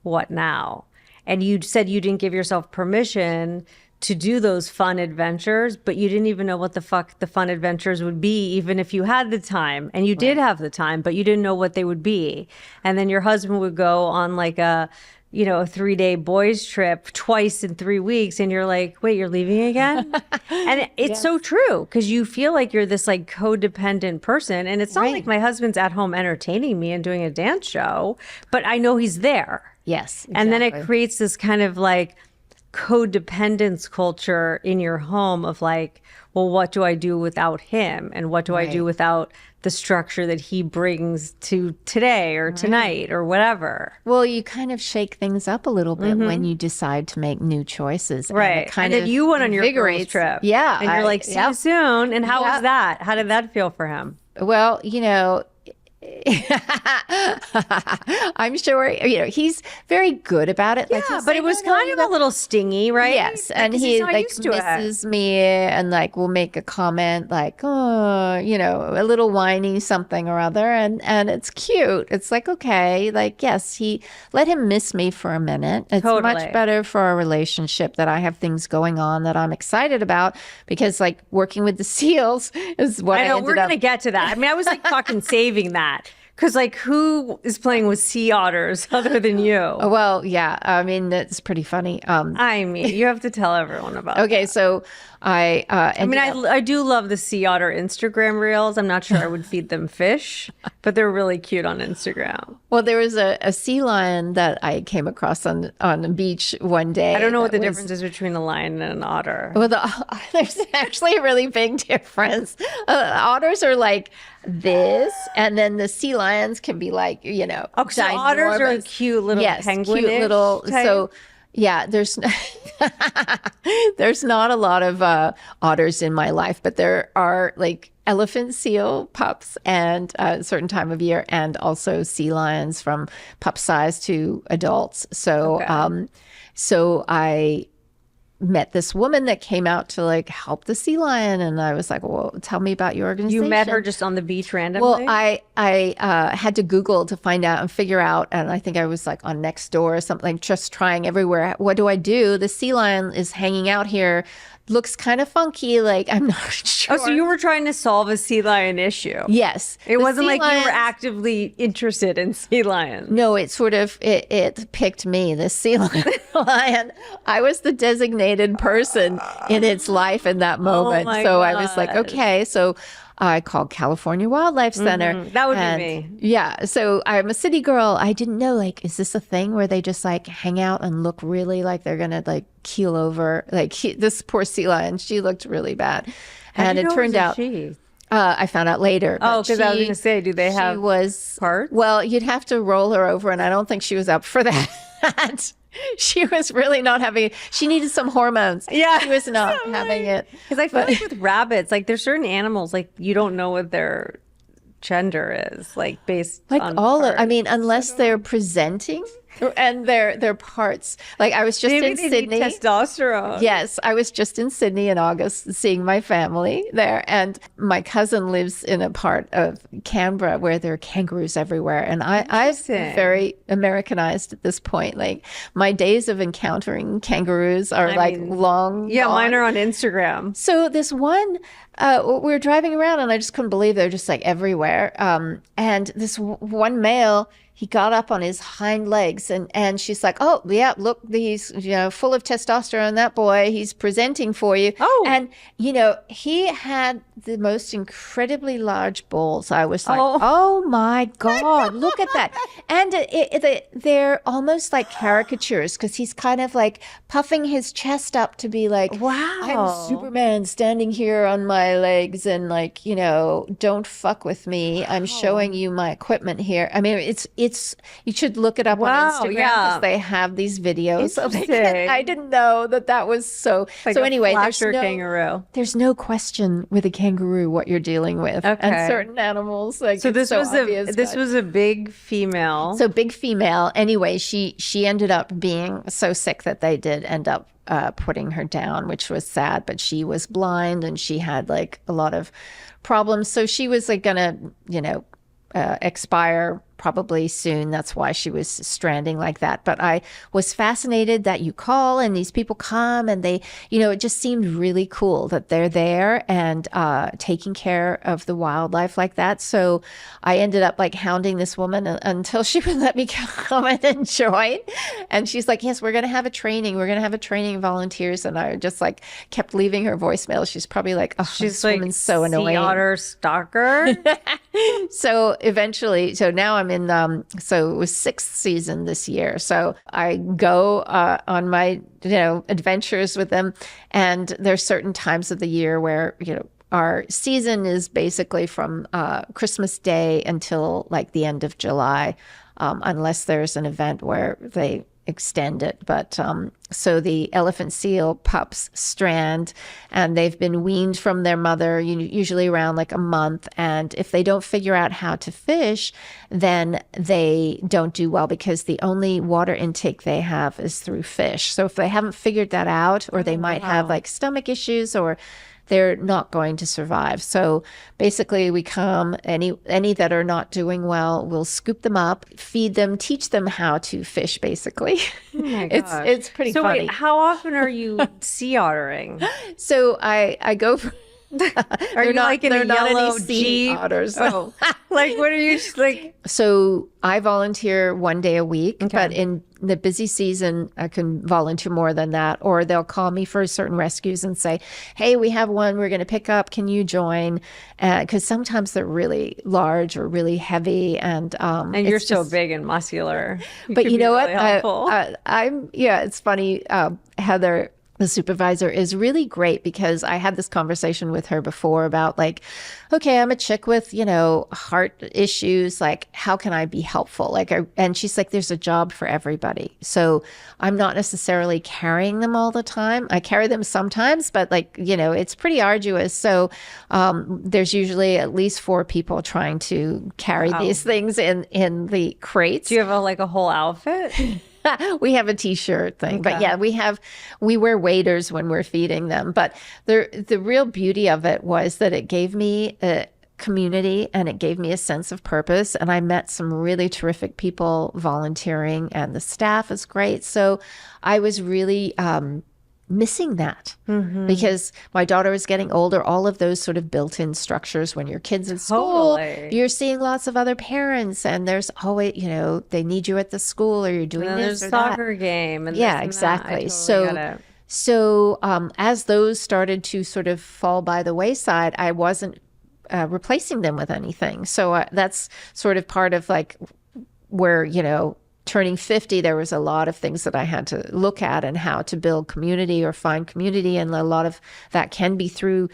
Speaker 2: what now? And you said you didn't give yourself permission to do those fun adventures, but you didn't even know what the fuck the fun adventures would be, even if you had the time. And you did have the time, but you didn't know what they would be. And then your husband would go on like a 3-day boys trip twice in 3 weeks. And you're like, wait, you're leaving again? And it's so true, because you feel like you're this like codependent person. And it's not like my husband's at home entertaining me and doing a dance show, but I know he's there.
Speaker 1: Yes.
Speaker 2: And then it
Speaker 1: exactly.
Speaker 2: creates this kind of like codependence culture in your home of like, well, what do I do without him? And what do I do without the structure that he brings to today or tonight or whatever?
Speaker 1: Well, you kind of shake things up a little bit when you decide to make new choices. And
Speaker 2: Right.
Speaker 1: it kind
Speaker 2: and
Speaker 1: of
Speaker 2: then you went on your girls
Speaker 1: invigorates-
Speaker 2: trip.
Speaker 1: Yeah.
Speaker 2: And you're like, see you soon. And how was
Speaker 1: Yeah.
Speaker 2: that? How did that feel for him?
Speaker 1: Well, you know, I'm sure, you know, he's very good about it.
Speaker 2: Yeah,
Speaker 1: Like, he'll
Speaker 2: but
Speaker 1: say,
Speaker 2: it was
Speaker 1: "No, no,
Speaker 2: kind of a little stingy, right?
Speaker 1: Yes, and
Speaker 2: 'Cause
Speaker 1: he
Speaker 2: he's not
Speaker 1: like
Speaker 2: used to it.
Speaker 1: misses me and like will make a comment like, oh, you know, a little whiny something or other, and it's cute. It's like, okay, like, yes, he let him miss me for a minute. It's
Speaker 2: Totally.
Speaker 1: much better for our relationship that I have things going on that I'm excited about, because like working with the SEALs is what
Speaker 2: I know, we're
Speaker 1: ended up.
Speaker 2: going to get to that. I mean, I was like fucking saving that. Because, like, who is playing with sea otters other than you?
Speaker 1: Well, yeah, I mean, it's pretty funny.
Speaker 2: I mean, you have to tell everyone about
Speaker 1: Okay,
Speaker 2: that.
Speaker 1: so I
Speaker 2: I mean, I do love the sea otter Instagram reels. I'm not sure I would feed them fish, but they're really cute on Instagram.
Speaker 1: Well, there was a sea lion that I came across on the beach one day.
Speaker 2: I don't know what the
Speaker 1: that was-
Speaker 2: difference is between a lion and an otter.
Speaker 1: Well, there's actually a really big difference. Otters are like this, and then the sea lions can be like, you know,
Speaker 2: Oh, so otters are a
Speaker 1: ginormous.
Speaker 2: cute little penguin.
Speaker 1: Cute little. So yeah, there's there's not a lot of otters in my life, but there are like elephant seal pups and a certain time of year, and also sea lions from pup size to adults. So so I met this woman that came out to like help the sea lion, and I was like, well, tell me about your organization.
Speaker 2: You met her just on the beach randomly?
Speaker 1: Well, I had to Google to find out and figure out, and I think I was like on Nextdoor or something, just trying everywhere. What do I do? The sea lion is hanging out here, looks kind of funky. Like, I'm not sure.
Speaker 2: Oh, so you were trying to solve a sea lion issue?
Speaker 1: Yes.
Speaker 2: It
Speaker 1: The
Speaker 2: wasn't
Speaker 1: sea
Speaker 2: like you
Speaker 1: lions-
Speaker 2: were actively interested in sea lions.
Speaker 1: No, it sort of, it picked me, the sea lion. I was the designated person in its life in that moment.
Speaker 2: my
Speaker 1: So I was like,
Speaker 2: God.
Speaker 1: okay. So I called California Wildlife Center.
Speaker 2: That would
Speaker 1: and-
Speaker 2: be me.
Speaker 1: Yeah. So I'm a city girl. I didn't know, like, is this a thing where they just like hang out and look really like they're going to like keel over? Like this poor sea lion, she looked really bad. And it turned out, I found out later.
Speaker 2: Oh,
Speaker 1: but
Speaker 2: because I was
Speaker 1: she-
Speaker 2: going to say, do they
Speaker 1: she
Speaker 2: have
Speaker 1: was
Speaker 2: parts?
Speaker 1: Well, you'd have to roll her over, and I don't think she was up for that. She was really not having. She needed some hormones.
Speaker 2: Yeah.
Speaker 1: she was not having it.
Speaker 2: Because I feel like with rabbits, like there's certain animals, like you don't know what they're gender is, like based
Speaker 1: Like
Speaker 2: on
Speaker 1: I mean, unless they're presenting and their parts. Like I was just
Speaker 2: maybe
Speaker 1: in
Speaker 2: they
Speaker 1: Sydney.
Speaker 2: need testosterone.
Speaker 1: Yes, I was just in Sydney in August seeing my family there. And my cousin lives in a part of Canberra where there are kangaroos everywhere. And I've very Americanized at this point. Like my days of encountering kangaroos are long
Speaker 2: Yeah,
Speaker 1: gone.
Speaker 2: mine are on Instagram.
Speaker 1: So this one, we were driving around and I just couldn't believe they're just like everywhere. And this one male, he got up on his hind legs and she's like, oh, yeah, look, he's, full of testosterone, that boy, he's presenting for you.
Speaker 2: Oh.
Speaker 1: And, he had the most incredibly large balls. I was like, oh my God, look at that. And they're almost like caricatures because he's kind of like puffing his chest up to be like,
Speaker 2: wow,
Speaker 1: I'm Superman standing here on my legs and like, don't fuck with me. I'm showing you my equipment here. I mean, it's you should look it up on Instagram because they have these videos. So I didn't know that was so.
Speaker 2: Like
Speaker 1: so anyway,
Speaker 2: kangaroo.
Speaker 1: There's no question with a kangaroo what you're dealing with, and certain animals. Like
Speaker 2: so this was a big female.
Speaker 1: So big female. Anyway, she ended up being so sick that they did end up putting her down, which was sad. But she was blind and she had like a lot of problems. So she was like gonna, expire probably soon. That's why she was stranding like that. But I was fascinated that you call and these people come and they, it just seemed really cool that they're there and taking care of the wildlife like that. So I ended up like hounding this woman until she would let me come and join. And she's like, yes, we're going to have a training. We're going to have a training of volunteers. And I just like kept leaving her voicemail. She's probably like, oh,
Speaker 2: she's
Speaker 1: this
Speaker 2: like
Speaker 1: woman's so annoying.
Speaker 2: Sea otter stalker.
Speaker 1: So eventually, now I'm in, so it was 6th season this year. So I go on my, adventures with them. And there's certain times of the year where, our season is basically from Christmas Day until like the end of July, unless there's an event where they extend it. But so the elephant seal pups strand and they've been weaned from their mother usually around like a month. And if they don't figure out how to fish, then they don't do well because the only water intake they have is through fish. So if they haven't figured that out, or they might have like stomach issues, or they're not going to survive. So basically we come, any that are not doing well, we'll scoop them up, feed them, teach them how to fish basically.
Speaker 2: Oh my gosh.
Speaker 1: It's pretty funny.
Speaker 2: Wait, how often are you sea ottering?
Speaker 1: So I go for
Speaker 2: Are you like in a yellow Jeep?
Speaker 1: Otters.
Speaker 2: Oh. Like what are you just like?
Speaker 1: So I volunteer 1 day a week, but in the busy season, I can volunteer more than that. Or they'll call me for certain rescues and say, hey, we have one we're going to pick up. Can you join? Because sometimes they're really large or really heavy. And
Speaker 2: you're so big and muscular.
Speaker 1: But you know what?
Speaker 2: I'm
Speaker 1: it's funny. Heather, the supervisor, is really great because I had this conversation with her before about like, okay, I'm a chick with, heart issues. Like, how can I be helpful? And she's like, there's a job for everybody. So I'm not necessarily carrying them all the time. I carry them sometimes, but it's pretty arduous. So there's usually at least 4 people trying to carry these things in the crates.
Speaker 2: Do you have a whole outfit?
Speaker 1: We have a t-shirt thing, but yeah, we wear waders when we're feeding them. But the real beauty of it was that it gave me a community and it gave me a sense of purpose. And I met some really terrific people volunteering and the staff is great. So I was really, missing that because my daughter is getting older. All of those sort of built-in structures when your kids in school, you're seeing lots of other parents and there's always, they need you at the school or you're doing this or
Speaker 2: soccer game. And
Speaker 1: yeah, exactly. So as those started to sort of fall by the wayside, I wasn't replacing them with anything. So that's sort of part of like where, turning 50, there was a lot of things that I had to look at and how to build community or find community. And a lot of that can be through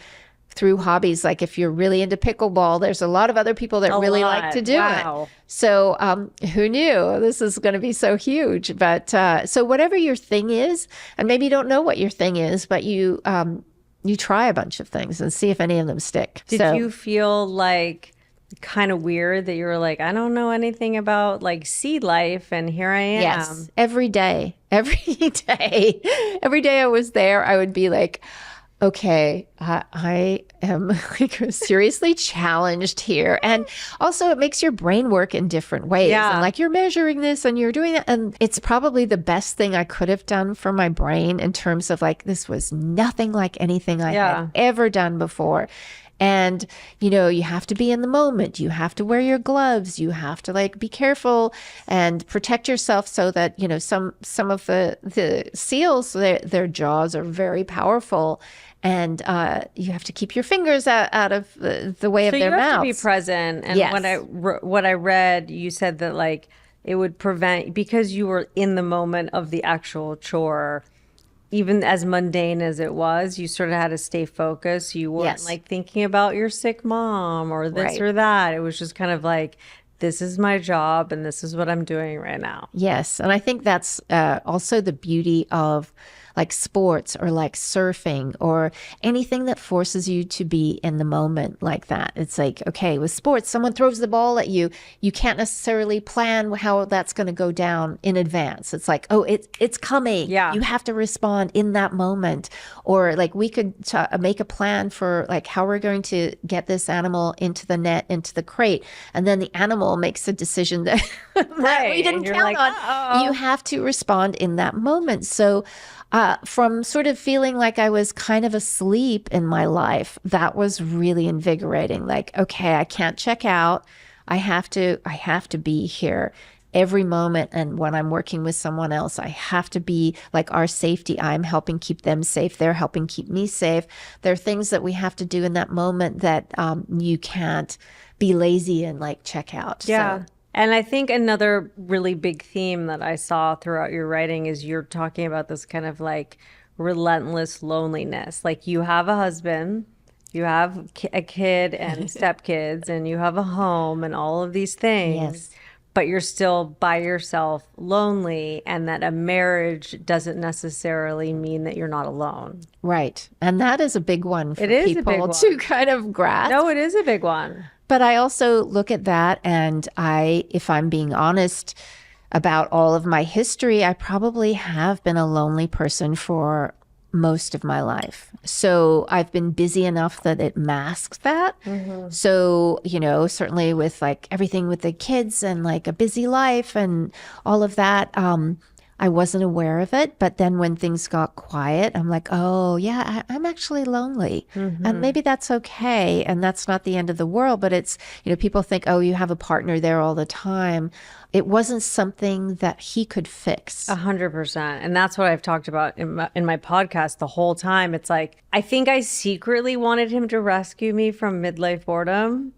Speaker 1: hobbies. Like if you're really into pickleball, there's a lot of other people that really like to do it. So who knew this is going to be so huge? But so whatever your thing is, and maybe you don't know what your thing is, but you try a bunch of things and see if any of them stick.
Speaker 2: Did you feel like kind of weird that you were like, I don't know anything about like seed life, and here I am.
Speaker 1: Yes, every day, every day, every day I was there, I would be like, okay, I am like seriously challenged here. And also it makes your brain work in different ways.
Speaker 2: Yeah.
Speaker 1: And like you're measuring this and you're doing that. And it's probably the best thing I could have done for my brain in terms of like, this was nothing like anything I had ever done before. And, you know, you have to be in the moment. You have to wear your gloves. You have to like be careful and protect yourself so that, you know, some of the seals, their jaws are very powerful. And you have to keep your fingers out of the way of their mouths. So you have to be
Speaker 2: present. And what I read, you said that like it would prevent, because you were in the moment of the actual chore, even as mundane as it was, you sort of had to stay focused. You weren't like thinking about your sick mom or this or that. It was just kind of like, this is my job and this is what I'm doing right now.
Speaker 1: Yes. And I think that's also the beauty of like sports or like surfing or anything that forces you to be in the moment like that. It's like, okay, with sports, someone throws the ball at you. You can't necessarily plan how that's going to go down in advance. It's like, oh, it's coming.
Speaker 2: Yeah.
Speaker 1: You have to respond in that moment. Or like we could make a plan for like how we're going to get this animal into the net, into the crate. And then the animal makes a decision that, that we didn't count on. Uh-oh. You have to respond in that moment. So from sort of feeling like I was kind of asleep in my life, that was really invigorating. Like, okay, I can't check out. I have to be here every moment. And when I'm working with someone else, I have to be like our safety. I'm helping keep them safe. They're helping keep me safe. There are things that we have to do in that moment that you can't be lazy and like check out.
Speaker 2: Yeah.
Speaker 1: So.
Speaker 2: And I think another really big theme that I saw throughout your writing is you're talking about this kind of like relentless loneliness. Like you have a husband, you have a kid and stepkids, and you have a home and all of these things.
Speaker 1: Yes.
Speaker 2: But you're still by yourself, lonely, and that a marriage doesn't necessarily mean that you're not alone.
Speaker 1: Right. And that is a big one for people to kind of grasp.
Speaker 2: No, it is a big one.
Speaker 1: But I also look at that and if I'm being honest about all of my history, I probably have been a lonely person for most of my life. So I've been busy enough that it masks that. Mm-hmm. So, you know, certainly with like everything with the kids and like a busy life and all of that, I wasn't aware of it. But then when things got quiet, I'm like, oh, yeah, I'm actually lonely. Mm-hmm. And maybe that's okay. And that's not the end of the world. But it's, you know, people think, oh, you have a partner there all the time. It wasn't something that he could fix.
Speaker 2: 100%. And that's what I've talked about in my podcast the whole time. It's like, I think I secretly wanted him to rescue me from midlife boredom.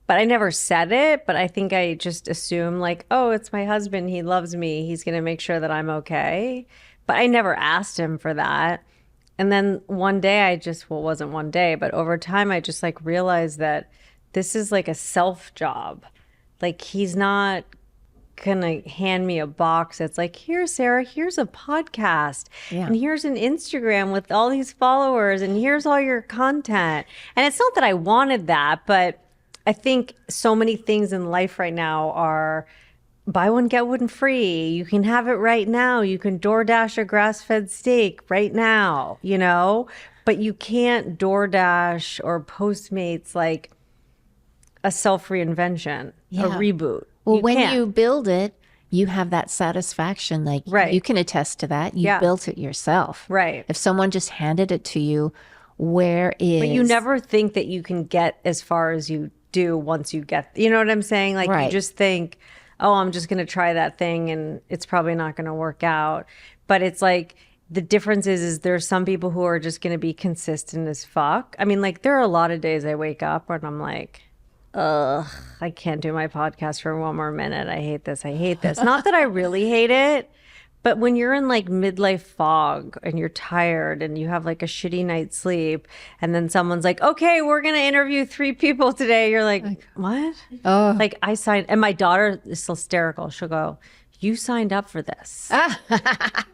Speaker 2: But I never said it, but I think I just assumed like, oh, it's my husband. He loves me. He's going to make sure that I'm okay. But I never asked him for that. And then one day it wasn't one day, but over time I just like realized that this is like a self job. Like he's not going to hand me a box that's like, here, Sarah, here's a podcast. Yeah. And here's an Instagram with all these followers. And here's all your content. And it's not that I wanted that, but I think so many things in life right now are buy one, get one free. You can have it right now. You can DoorDash a grass-fed steak right now, you know, but you can't DoorDash or Postmates like a self-reinvention, a reboot.
Speaker 1: Well, when you build it, you have that satisfaction. Like you can attest to that. You built it yourself.
Speaker 2: Right.
Speaker 1: If someone just handed it to you, But
Speaker 2: you never think that you can get as far as you do once you get, you know what I'm saying? Like you just think, oh, I'm just going to try that thing and it's probably not going to work out. But it's like, the difference is there's some people who are just going to be consistent as fuck. I mean, like there are a lot of days I wake up and I'm like, ugh, I can't do my podcast for one more minute. I hate this. I hate this. Not that I really hate it. But when you're in like midlife fog and you're tired and you have like a shitty night's sleep and then someone's like, okay, we're going to interview 3 people today. You're like, what? Oh. Like I signed, and my daughter is hysterical. She'll go, you signed up for this.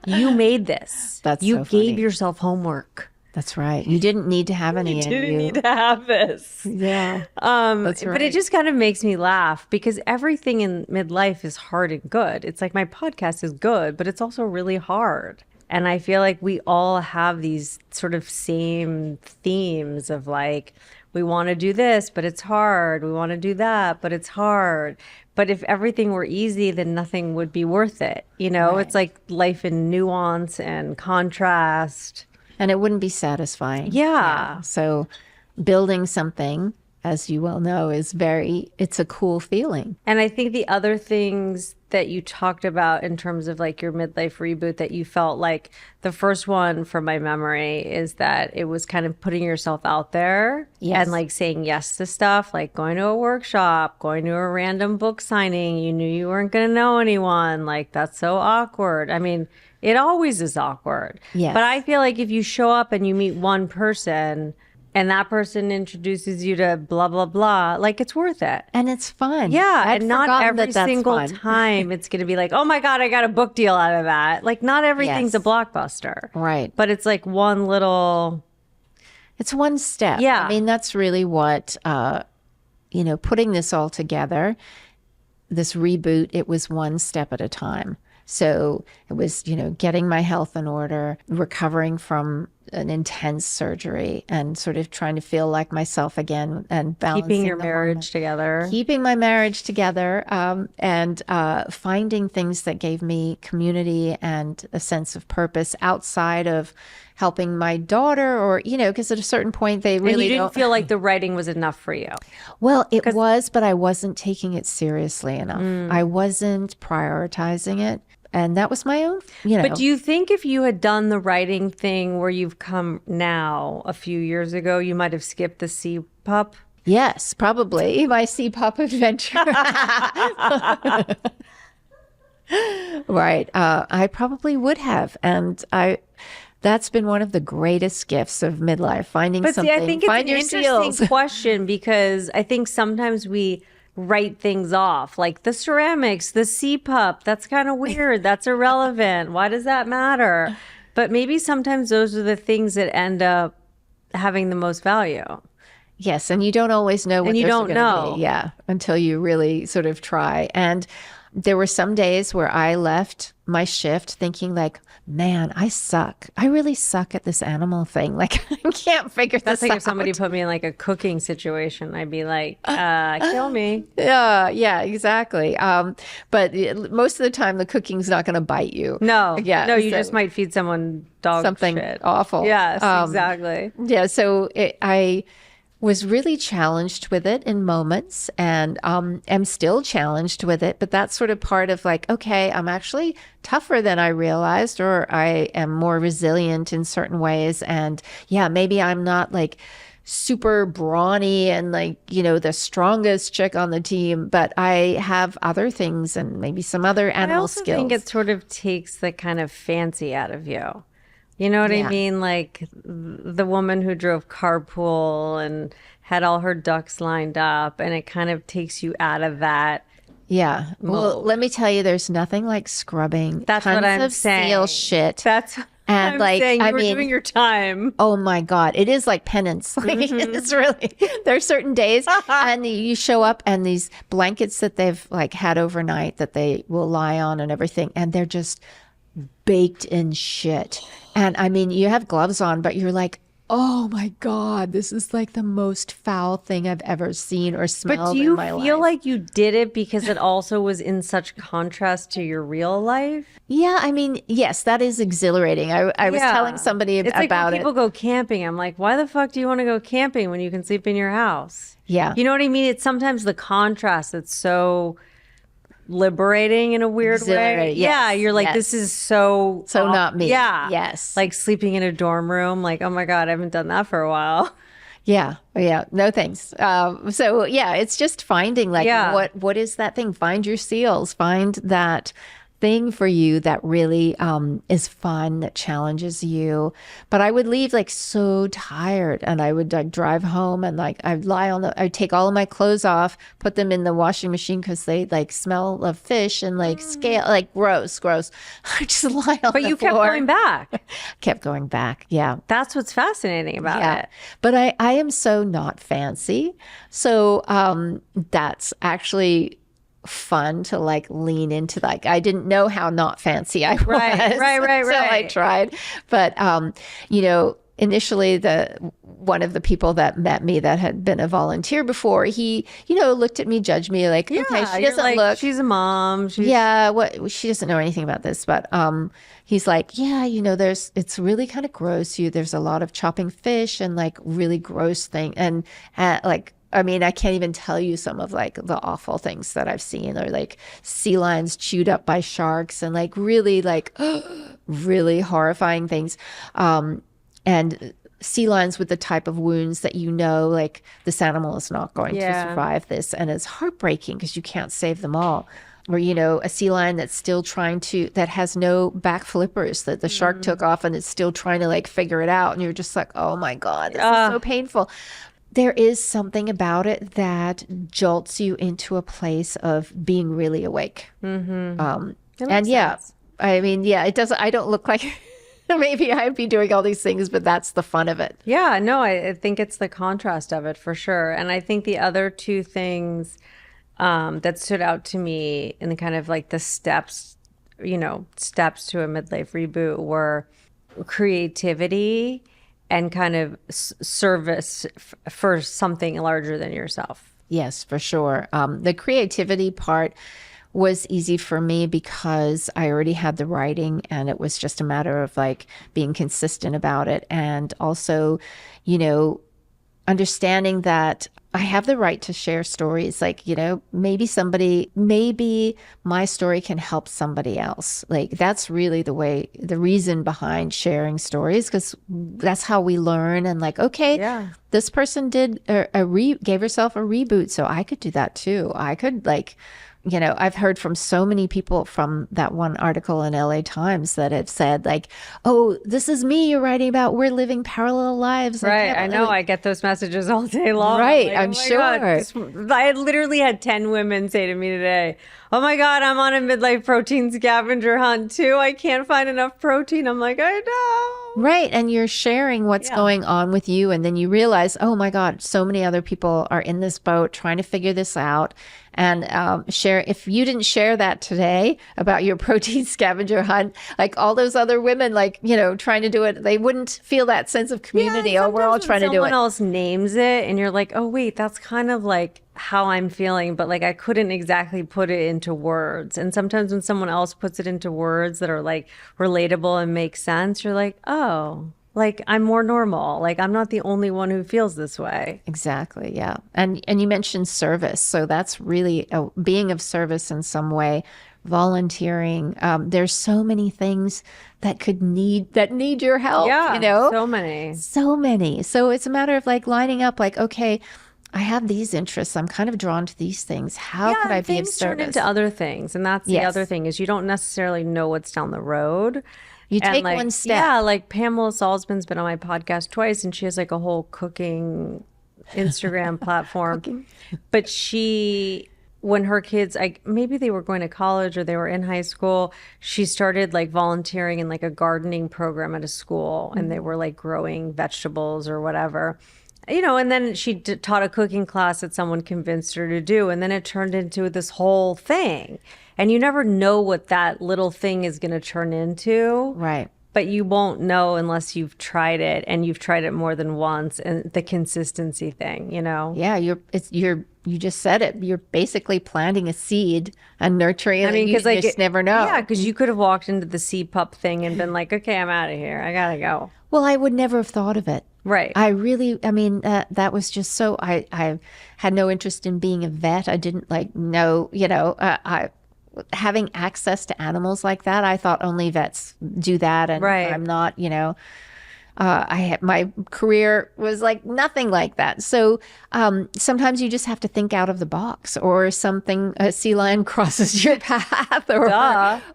Speaker 2: You made this.
Speaker 1: That's
Speaker 2: you
Speaker 1: so funny.
Speaker 2: gave yourself homework.
Speaker 1: That's right. You didn't need to have any
Speaker 2: You
Speaker 1: in
Speaker 2: didn't
Speaker 1: you.
Speaker 2: need to have this.
Speaker 1: Yeah. That's
Speaker 2: But it just kind of makes me laugh because everything in midlife is hard and good. It's like my podcast is good, but it's also really hard. And I feel like we all have these sort of same themes of like, we want to do this, but it's hard. We want to do that, but it's hard. But if everything were easy, then nothing would be worth it. You know,
Speaker 1: Right.
Speaker 2: it's like life in nuance and contrast.
Speaker 1: And it wouldn't be satisfying.
Speaker 2: Yeah.
Speaker 1: So building something, as you well know, it's a cool feeling.
Speaker 2: And I think the other things that you talked about in terms of like your midlife reboot that you felt like the first one from my memory is that it was kind of putting yourself out there and like saying yes to stuff, like going to a workshop, going to a random book signing. You knew you weren't going to know anyone. Like that's so awkward. I mean, it always is awkward.
Speaker 1: Yes.
Speaker 2: But I feel like if you show up and you meet one person and that person introduces you to blah, blah, blah, like it's worth it.
Speaker 1: And it's fun.
Speaker 2: Yeah.
Speaker 1: I'd
Speaker 2: And not
Speaker 1: forgotten
Speaker 2: every
Speaker 1: that's
Speaker 2: single
Speaker 1: fun.
Speaker 2: time it's going to be like, oh my God, I got a book deal out of that. Like not everything's
Speaker 1: Yes.
Speaker 2: a blockbuster.
Speaker 1: Right.
Speaker 2: But it's like one little.
Speaker 1: It's one step.
Speaker 2: Yeah.
Speaker 1: I mean, that's really what, putting this all together, this reboot, it was one step at a time. So it was, getting my health in order, recovering from an intense surgery and sort of trying to feel like myself again and balancing
Speaker 2: Keeping your
Speaker 1: the
Speaker 2: marriage
Speaker 1: hormones.
Speaker 2: together.
Speaker 1: Keeping my marriage together, and finding things that gave me community and a sense of purpose outside of helping my daughter, or because at a certain point they really
Speaker 2: And you didn't
Speaker 1: don't
Speaker 2: feel like the writing was enough for you.
Speaker 1: Well, it was, but I wasn't taking it seriously enough.
Speaker 2: Mm.
Speaker 1: I wasn't prioritizing it. And that was my own,
Speaker 2: But do you think if you had done the writing thing where you've come now a few years ago, you might have skipped the C-Pup?
Speaker 1: Yes, probably my C-Pop adventure. Right. I probably would have. And that's been one of the greatest gifts of midlife, finding
Speaker 2: But
Speaker 1: something,
Speaker 2: see, I think it's
Speaker 1: find
Speaker 2: an
Speaker 1: your
Speaker 2: interesting
Speaker 1: seals.
Speaker 2: question because I think sometimes we write things off like the ceramics, the C-Pup. That's kind of weird. That's irrelevant. Why does that matter? But maybe sometimes those are the things that end up having the most value.
Speaker 1: Yes, and you don't always know what
Speaker 2: And you
Speaker 1: those are
Speaker 2: don't
Speaker 1: gonna
Speaker 2: know.
Speaker 1: be, yeah, until you really sort of try. And there were some days where I left my shift thinking like, man, I suck. I really suck at this animal thing. Like I can't figure
Speaker 2: That's
Speaker 1: this
Speaker 2: like
Speaker 1: out.
Speaker 2: if somebody put me in like a cooking situation, I'd be like, kill me.
Speaker 1: Yeah, exactly. But most of the time the cooking's not going to bite you.
Speaker 2: No,
Speaker 1: Yeah,
Speaker 2: no, you
Speaker 1: so-
Speaker 2: just might feed someone dog
Speaker 1: Something
Speaker 2: shit.
Speaker 1: awful.
Speaker 2: Yes, exactly.
Speaker 1: Yeah, so I was really challenged with it in moments and am still challenged with it. But that's sort of part of like, okay, I'm actually tougher than I realized, or I am more resilient in certain ways. And yeah, maybe I'm not like super brawny and like, the strongest chick on the team, but I have other things and maybe some other
Speaker 2: I
Speaker 1: animal
Speaker 2: also
Speaker 1: skills.
Speaker 2: think it sort of takes the kind of fancy out of you. You know what I
Speaker 1: Yeah.
Speaker 2: mean? Like the woman who drove carpool and had all her ducks lined up, and it kind of takes you out of that.
Speaker 1: Yeah. Well,
Speaker 2: mode.
Speaker 1: let me tell you, there's nothing like scrubbing
Speaker 2: That's
Speaker 1: tons
Speaker 2: what I'm
Speaker 1: of
Speaker 2: saying.
Speaker 1: seal shit.
Speaker 2: That's
Speaker 1: And,
Speaker 2: I'm
Speaker 1: like,
Speaker 2: saying. You
Speaker 1: I
Speaker 2: were
Speaker 1: mean-
Speaker 2: doing your time.
Speaker 1: Oh my God. It is like penance. Like, it's really, there's certain days and you show up and these blankets that they've like had overnight that they will lie on and everything. And they're just baked in shit. And I mean, you have gloves on, but you're like, oh my God, this is like the most foul thing I've ever seen or smelled
Speaker 2: But do you
Speaker 1: in my
Speaker 2: feel
Speaker 1: life.
Speaker 2: like you did it because it also was in such contrast to your real life?
Speaker 1: Yeah, I mean, yes, that is exhilarating. I was
Speaker 2: Yeah.
Speaker 1: telling somebody
Speaker 2: It's like
Speaker 1: about
Speaker 2: when
Speaker 1: it.
Speaker 2: people go camping. I'm like, why the fuck do you want to go camping when you can sleep in your house?
Speaker 1: Yeah.
Speaker 2: You know what I mean? It's sometimes the contrast that's so liberating in a weird way.
Speaker 1: Exhilarating,
Speaker 2: Yeah,
Speaker 1: yes,
Speaker 2: you're like,
Speaker 1: yes.
Speaker 2: this is so
Speaker 1: not me.
Speaker 2: Yeah.
Speaker 1: Yes.
Speaker 2: Like sleeping in a dorm room. Like, oh my God, I haven't done that for a while.
Speaker 1: Yeah. No thanks. So yeah, it's just finding like
Speaker 2: Yeah.
Speaker 1: what is that thing? Find your seals. Find that thing for you that really is fun, that challenges you. But I would leave like so tired, and I would like drive home, and like I'd take all of my clothes off, put them in the washing machine because they like smell of fish and like scale, like gross. I just lie on
Speaker 2: But
Speaker 1: the
Speaker 2: you kept
Speaker 1: floor.
Speaker 2: going back.
Speaker 1: Kept going back. Yeah.
Speaker 2: That's what's fascinating about it.
Speaker 1: But I am so not fancy. So that's actually fun to like lean into. Like, I didn't know how not fancy I was.
Speaker 2: Right.
Speaker 1: So I tried. But initially one of the people that met me that had been a volunteer before, he, looked at me, judged me like, okay, she doesn't look.
Speaker 2: She's a mom.
Speaker 1: She doesn't know anything about this, but he's like, it's really kind of gross. There's a lot of chopping fish and like really gross thing. And I can't even tell you some of like the awful things that I've seen, or like sea lions chewed up by sharks, and like really really horrifying things. And sea lions with the type of wounds that like this animal is not going to survive this, and it's heartbreaking because you can't save them all. Or a sea lion that's still that has no back flippers, that the shark took off and it's still trying to like figure it out, and you're just like, oh my God, this is so painful. There is something about it that jolts you into a place of being really awake. And
Speaker 2: sense.
Speaker 1: it doesn't. I don't look like. Maybe I'd be doing all these things, but that's the fun of it.
Speaker 2: Yeah, no, I think it's the contrast of it for sure. And I think the other two things that stood out to me in the kind of like the steps to a midlife reboot were creativity and kind of service for something larger than yourself.
Speaker 1: Yes, for sure. The creativity part was easy for me because I already had the writing, and it was just a matter of like being consistent about it. And also, understanding that I have the right to share stories. Like, maybe my story can help somebody else. Like, that's really the reason behind sharing stories, because that's how we learn. And like, okay, this person did gave herself a reboot, so I could do that too. I could I've heard from so many people from that one article in LA Times that have said like, oh, this is me you're writing about. We're living parallel lives.
Speaker 2: Right. I know. I get those messages all day long.
Speaker 1: Right. I'm sure.
Speaker 2: God. I literally had 10 women say to me today, oh my God, I'm on a midlife protein scavenger hunt too. I can't find enough protein. I'm like, I know.
Speaker 1: Right. And you're sharing what's going on with you. And then you realize, oh my God, so many other people are in this boat trying to figure this out. And share, if you didn't share that today about your protein scavenger hunt, like all those other women, trying to do it, they wouldn't feel that sense of community. Oh, we're all trying to do it.
Speaker 2: Someone else names it and you're like, oh, wait, that's kind of like how I'm feeling, but like I couldn't exactly put it into words. And sometimes when someone else puts it into words that are like relatable and make sense, you're like, oh, like I'm more normal. Like I'm not the only one who feels this way.
Speaker 1: Exactly. Yeah. And you mentioned service. So that's really being of service in some way, volunteering. There's so many things that need your help.
Speaker 2: Yeah. So many.
Speaker 1: So it's a matter of like lining up like, okay, I have these interests. I'm kind of drawn to these things. How could I be of service?
Speaker 2: Turn into other things. And that's the other thing is you don't necessarily know what's down the road.
Speaker 1: You take one step.
Speaker 2: Yeah, like Pamela Salzman's been on my podcast twice, and she has like a whole cooking Instagram platform. But when her kids, maybe they were going to college or they were in high school, she started like volunteering in like a gardening program at a school, and they were like growing vegetables or whatever. And then she taught a cooking class that someone convinced her to do. And then it turned into this whole thing. And you never know what that little thing is going to turn into.
Speaker 1: Right.
Speaker 2: But you won't know unless you've tried it, and you've tried it more than once, and the consistency thing,
Speaker 1: Yeah, you just said it. You're basically planting a seed and nurturing it. You just never know.
Speaker 2: Yeah, because you could have walked into the seed pup thing and been like, okay, I'm out of here. I got to go.
Speaker 1: Well, I would never have thought of it.
Speaker 2: Right.
Speaker 1: That was just so, I had no interest in being a vet. I didn't know, having access to animals like that. I thought only vets do that. And I'm not, My career was like nothing like that. So sometimes you just have to think out of the box, or a sea lion crosses your path,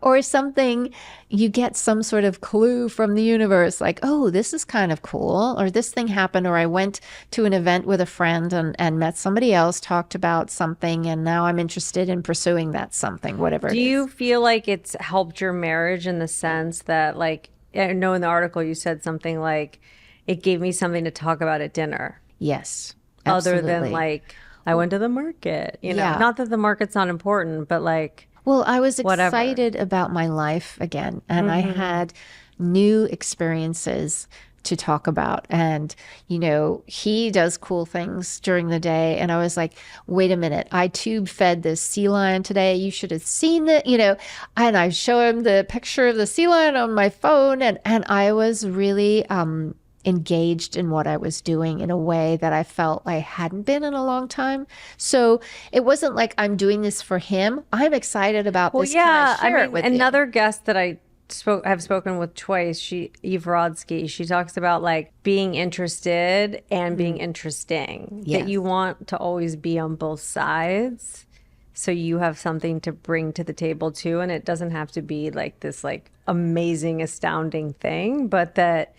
Speaker 1: or something, you get some sort of clue from the universe, like, oh, this is kind of cool, or this thing happened, or I went to an event with a friend and met somebody else, talked about something, and now I'm interested in pursuing that something, whatever it is.
Speaker 2: Do you feel like it's helped your marriage in the sense that, like, I know in the article you said something like, it gave me something to talk about at dinner.
Speaker 1: Yes,
Speaker 2: other
Speaker 1: absolutely.
Speaker 2: than like, I went to the market, you know,
Speaker 1: Yeah.
Speaker 2: not that the market's not important, but like,
Speaker 1: Well, I was
Speaker 2: whatever.
Speaker 1: excited about my life again, and I had new experiences to talk about. And, you know, he does cool things during the day. And I was like, wait a minute, I tube fed this sea lion today. You should have seen it, you know. And I show him the picture of the sea lion on my phone. And I was really engaged in what I was doing in a way that I felt I hadn't been in a long time. So it wasn't like I'm doing this for him. I'm excited about this. Can I share it with you?
Speaker 2: Another guest that have spoken with twice, Eve Rodsky, she talks about like being interested and being interesting,
Speaker 1: Yes.
Speaker 2: that you want to always be on both sides. So you have something to bring to the table too. And it doesn't have to be like this like amazing, astounding thing, but that,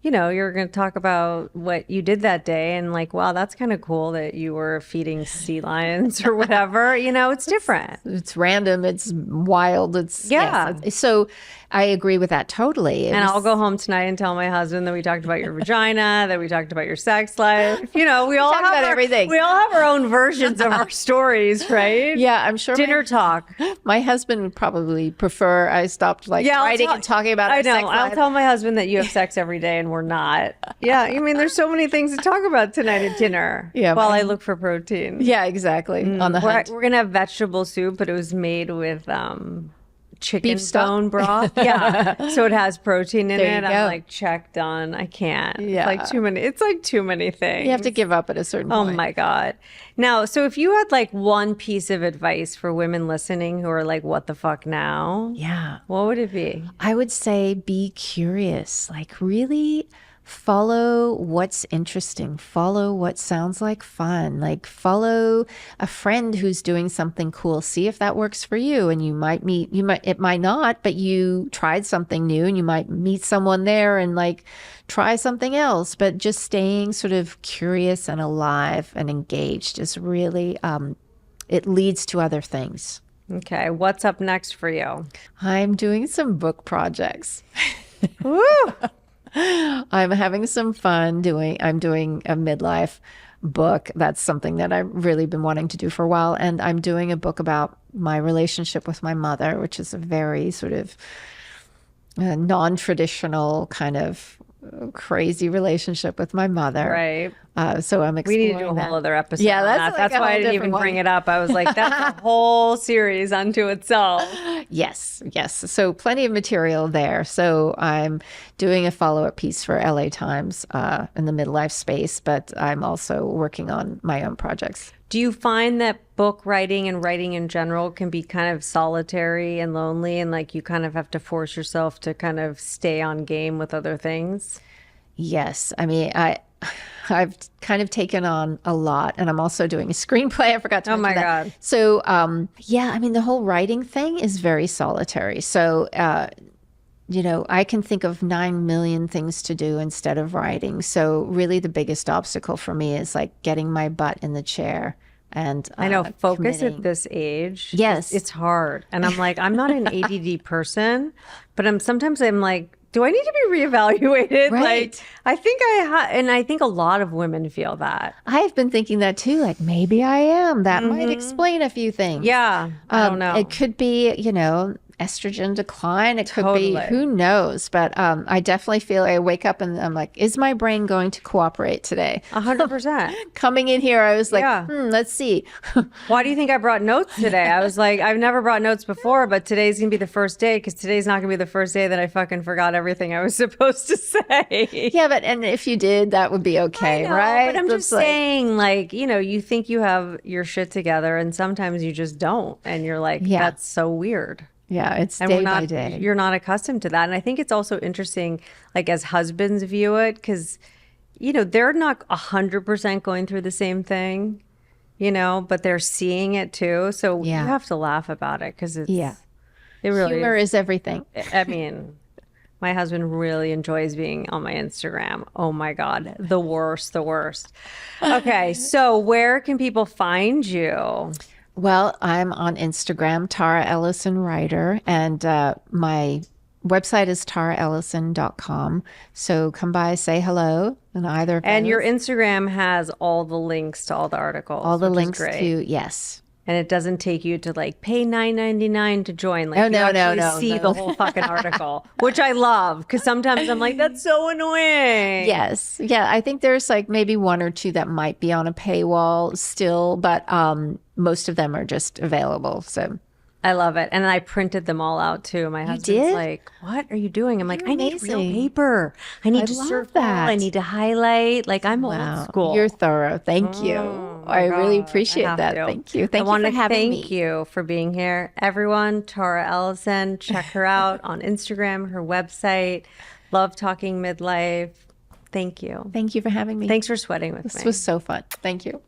Speaker 2: you know, you're going to talk about what you did that day and like, wow, that's kind of cool that you were feeding sea lions or whatever. You know, it's different.
Speaker 1: It's random. It's wild. It's
Speaker 2: Yeah.
Speaker 1: yes. So I agree with that totally.
Speaker 2: And I'll go home tonight and tell my husband that we talked about your vagina, that we talked about your sex life. You know, we all
Speaker 1: talk
Speaker 2: have
Speaker 1: about everything.
Speaker 2: We all have our own versions of our stories, right?
Speaker 1: Yeah, I'm sure
Speaker 2: Dinner talk.
Speaker 1: my husband would probably prefer I stopped writing and talking about our sex
Speaker 2: I'll
Speaker 1: life.
Speaker 2: tell my husband that you have sex every day and we're not. Yeah, I mean, there's so many things to talk about tonight at dinner.
Speaker 1: Yeah,
Speaker 2: while I look for protein.
Speaker 1: Yeah, exactly. On the hunt.
Speaker 2: We're gonna have vegetable soup, but it was made with chicken
Speaker 1: Beef stock?
Speaker 2: bone broth. Yeah, so it has protein in
Speaker 1: There
Speaker 2: it.
Speaker 1: you
Speaker 2: I'm
Speaker 1: go.
Speaker 2: like, check, done. I can't.
Speaker 1: Yeah.
Speaker 2: It's like too many things.
Speaker 1: You have to give up at a certain
Speaker 2: Oh
Speaker 1: point.
Speaker 2: my God. Now, so if you had like one piece of advice for women listening who are like, what the fuck now?
Speaker 1: Yeah.
Speaker 2: What would it be?
Speaker 1: I would say be curious. Like really follow what's interesting. Follow what sounds like fun. Like follow a friend who's doing something cool. See if that works for you. And it might not, but you tried something new and you might meet someone there and like try something else. But just staying sort of curious and alive and engaged is really, it leads to other things.
Speaker 2: Okay. What's up next for you?
Speaker 1: I'm doing some book projects.
Speaker 2: Woo!
Speaker 1: I'm having some fun I'm doing a midlife book. That's something that I've really been wanting to do for a while. And I'm doing a book about my relationship with my mother, which is a very sort of non-traditional kind of crazy relationship with my mother.
Speaker 2: Right.
Speaker 1: So I'm
Speaker 2: We
Speaker 1: exploring
Speaker 2: need to do a
Speaker 1: that.
Speaker 2: whole other episode.
Speaker 1: Yeah,
Speaker 2: on
Speaker 1: that's
Speaker 2: that.
Speaker 1: like
Speaker 2: That's
Speaker 1: a
Speaker 2: why I
Speaker 1: whole
Speaker 2: didn't even
Speaker 1: different
Speaker 2: bring
Speaker 1: one.
Speaker 2: it up. I was like, that's a whole series unto itself.
Speaker 1: Yes. So plenty of material there. So I'm doing a follow-up piece for LA Times in the midlife space, but I'm also working on my own projects.
Speaker 2: Do you find that book writing and writing in general can be kind of solitary and lonely, and like you kind of have to force yourself to kind of stay on game with other things?
Speaker 1: Yes. I mean, I've kind of taken on a lot, and I'm also doing a screenplay. I forgot to mention
Speaker 2: my
Speaker 1: that.
Speaker 2: God.
Speaker 1: So, yeah, I mean, the whole writing thing is very solitary. So, you know, I can think of 9 million things to do instead of writing. So really the biggest obstacle for me is like getting my butt in the chair. And
Speaker 2: I know, focus
Speaker 1: committing.
Speaker 2: at this age.
Speaker 1: Yes.
Speaker 2: It's hard. And I'm like, I'm not an ADD person, but sometimes I'm like, do I need to be reevaluated?
Speaker 1: Right.
Speaker 2: Like, I think and I think a lot of women feel that.
Speaker 1: I've been thinking that too, like maybe I am. That might explain a few things.
Speaker 2: Yeah. I don't know.
Speaker 1: It could be, you know, estrogen decline. It could be,
Speaker 2: Totally.
Speaker 1: who knows? But I definitely feel I wake up and I'm like, is my brain going to cooperate today?
Speaker 2: 100%.
Speaker 1: Coming in here, I was like,
Speaker 2: Yeah.
Speaker 1: let's see.
Speaker 2: Why do you think I brought notes today? I was like, I've never brought notes before, but today's going to be the first day because today's not going to be the first day that I fucking forgot everything I was supposed to say.
Speaker 1: Yeah, and if you did, that would be okay,
Speaker 2: I know,
Speaker 1: right?
Speaker 2: But I'm
Speaker 1: It's
Speaker 2: just
Speaker 1: like-
Speaker 2: saying, like, you know, you think you have your shit together and sometimes you just don't. And you're like,
Speaker 1: Yeah.
Speaker 2: that's so weird.
Speaker 1: Yeah, it's
Speaker 2: And
Speaker 1: day by day.
Speaker 2: you're not accustomed to that. And I think it's also interesting, like as husbands view it, because, they're not 100% going through the same thing, but they're seeing it too. So you have to laugh about it because it really
Speaker 1: Humor is everything.
Speaker 2: I mean, my husband really enjoys being on my Instagram. Oh my God, the worst, the worst. Okay, so where can people find you?
Speaker 1: Well, I'm on Instagram, Tara Ellison Writer, and my website is taraellison.com. So come by, say hello, and either of
Speaker 2: And
Speaker 1: those.
Speaker 2: your Instagram has all the links to all the articles.
Speaker 1: All the
Speaker 2: which
Speaker 1: links
Speaker 2: is great.
Speaker 1: to, yes.
Speaker 2: And it doesn't take you to like pay $9.99 to join. Like
Speaker 1: Oh,
Speaker 2: you
Speaker 1: no,
Speaker 2: actually see the whole fucking article, which I love because sometimes I'm like, that's so annoying.
Speaker 1: Yes. Yeah. I think there's like maybe one or two that might be on a paywall still, but most of them are just available. So
Speaker 2: I love it. And I printed them all out too. My husband's
Speaker 1: did?
Speaker 2: like, what are you doing? I'm like,
Speaker 1: You're
Speaker 2: I need real
Speaker 1: amazing.
Speaker 2: paper. I need to
Speaker 1: love
Speaker 2: circle.
Speaker 1: that.
Speaker 2: I need to highlight. Like I'm
Speaker 1: wow,
Speaker 2: old school.
Speaker 1: you're thorough. Thank you. I really
Speaker 2: God, I
Speaker 1: appreciate
Speaker 2: have
Speaker 1: that.
Speaker 2: to.
Speaker 1: Thank you.
Speaker 2: I
Speaker 1: Thank you
Speaker 2: want
Speaker 1: for
Speaker 2: to
Speaker 1: having
Speaker 2: thank
Speaker 1: me.
Speaker 2: you for being here. Everyone, Tara Ellison, check her out on Instagram, her website. Love talking midlife. Thank you.
Speaker 1: Thank you for having me.
Speaker 2: Thanks for sweating with me.
Speaker 1: This was so fun. Thank you.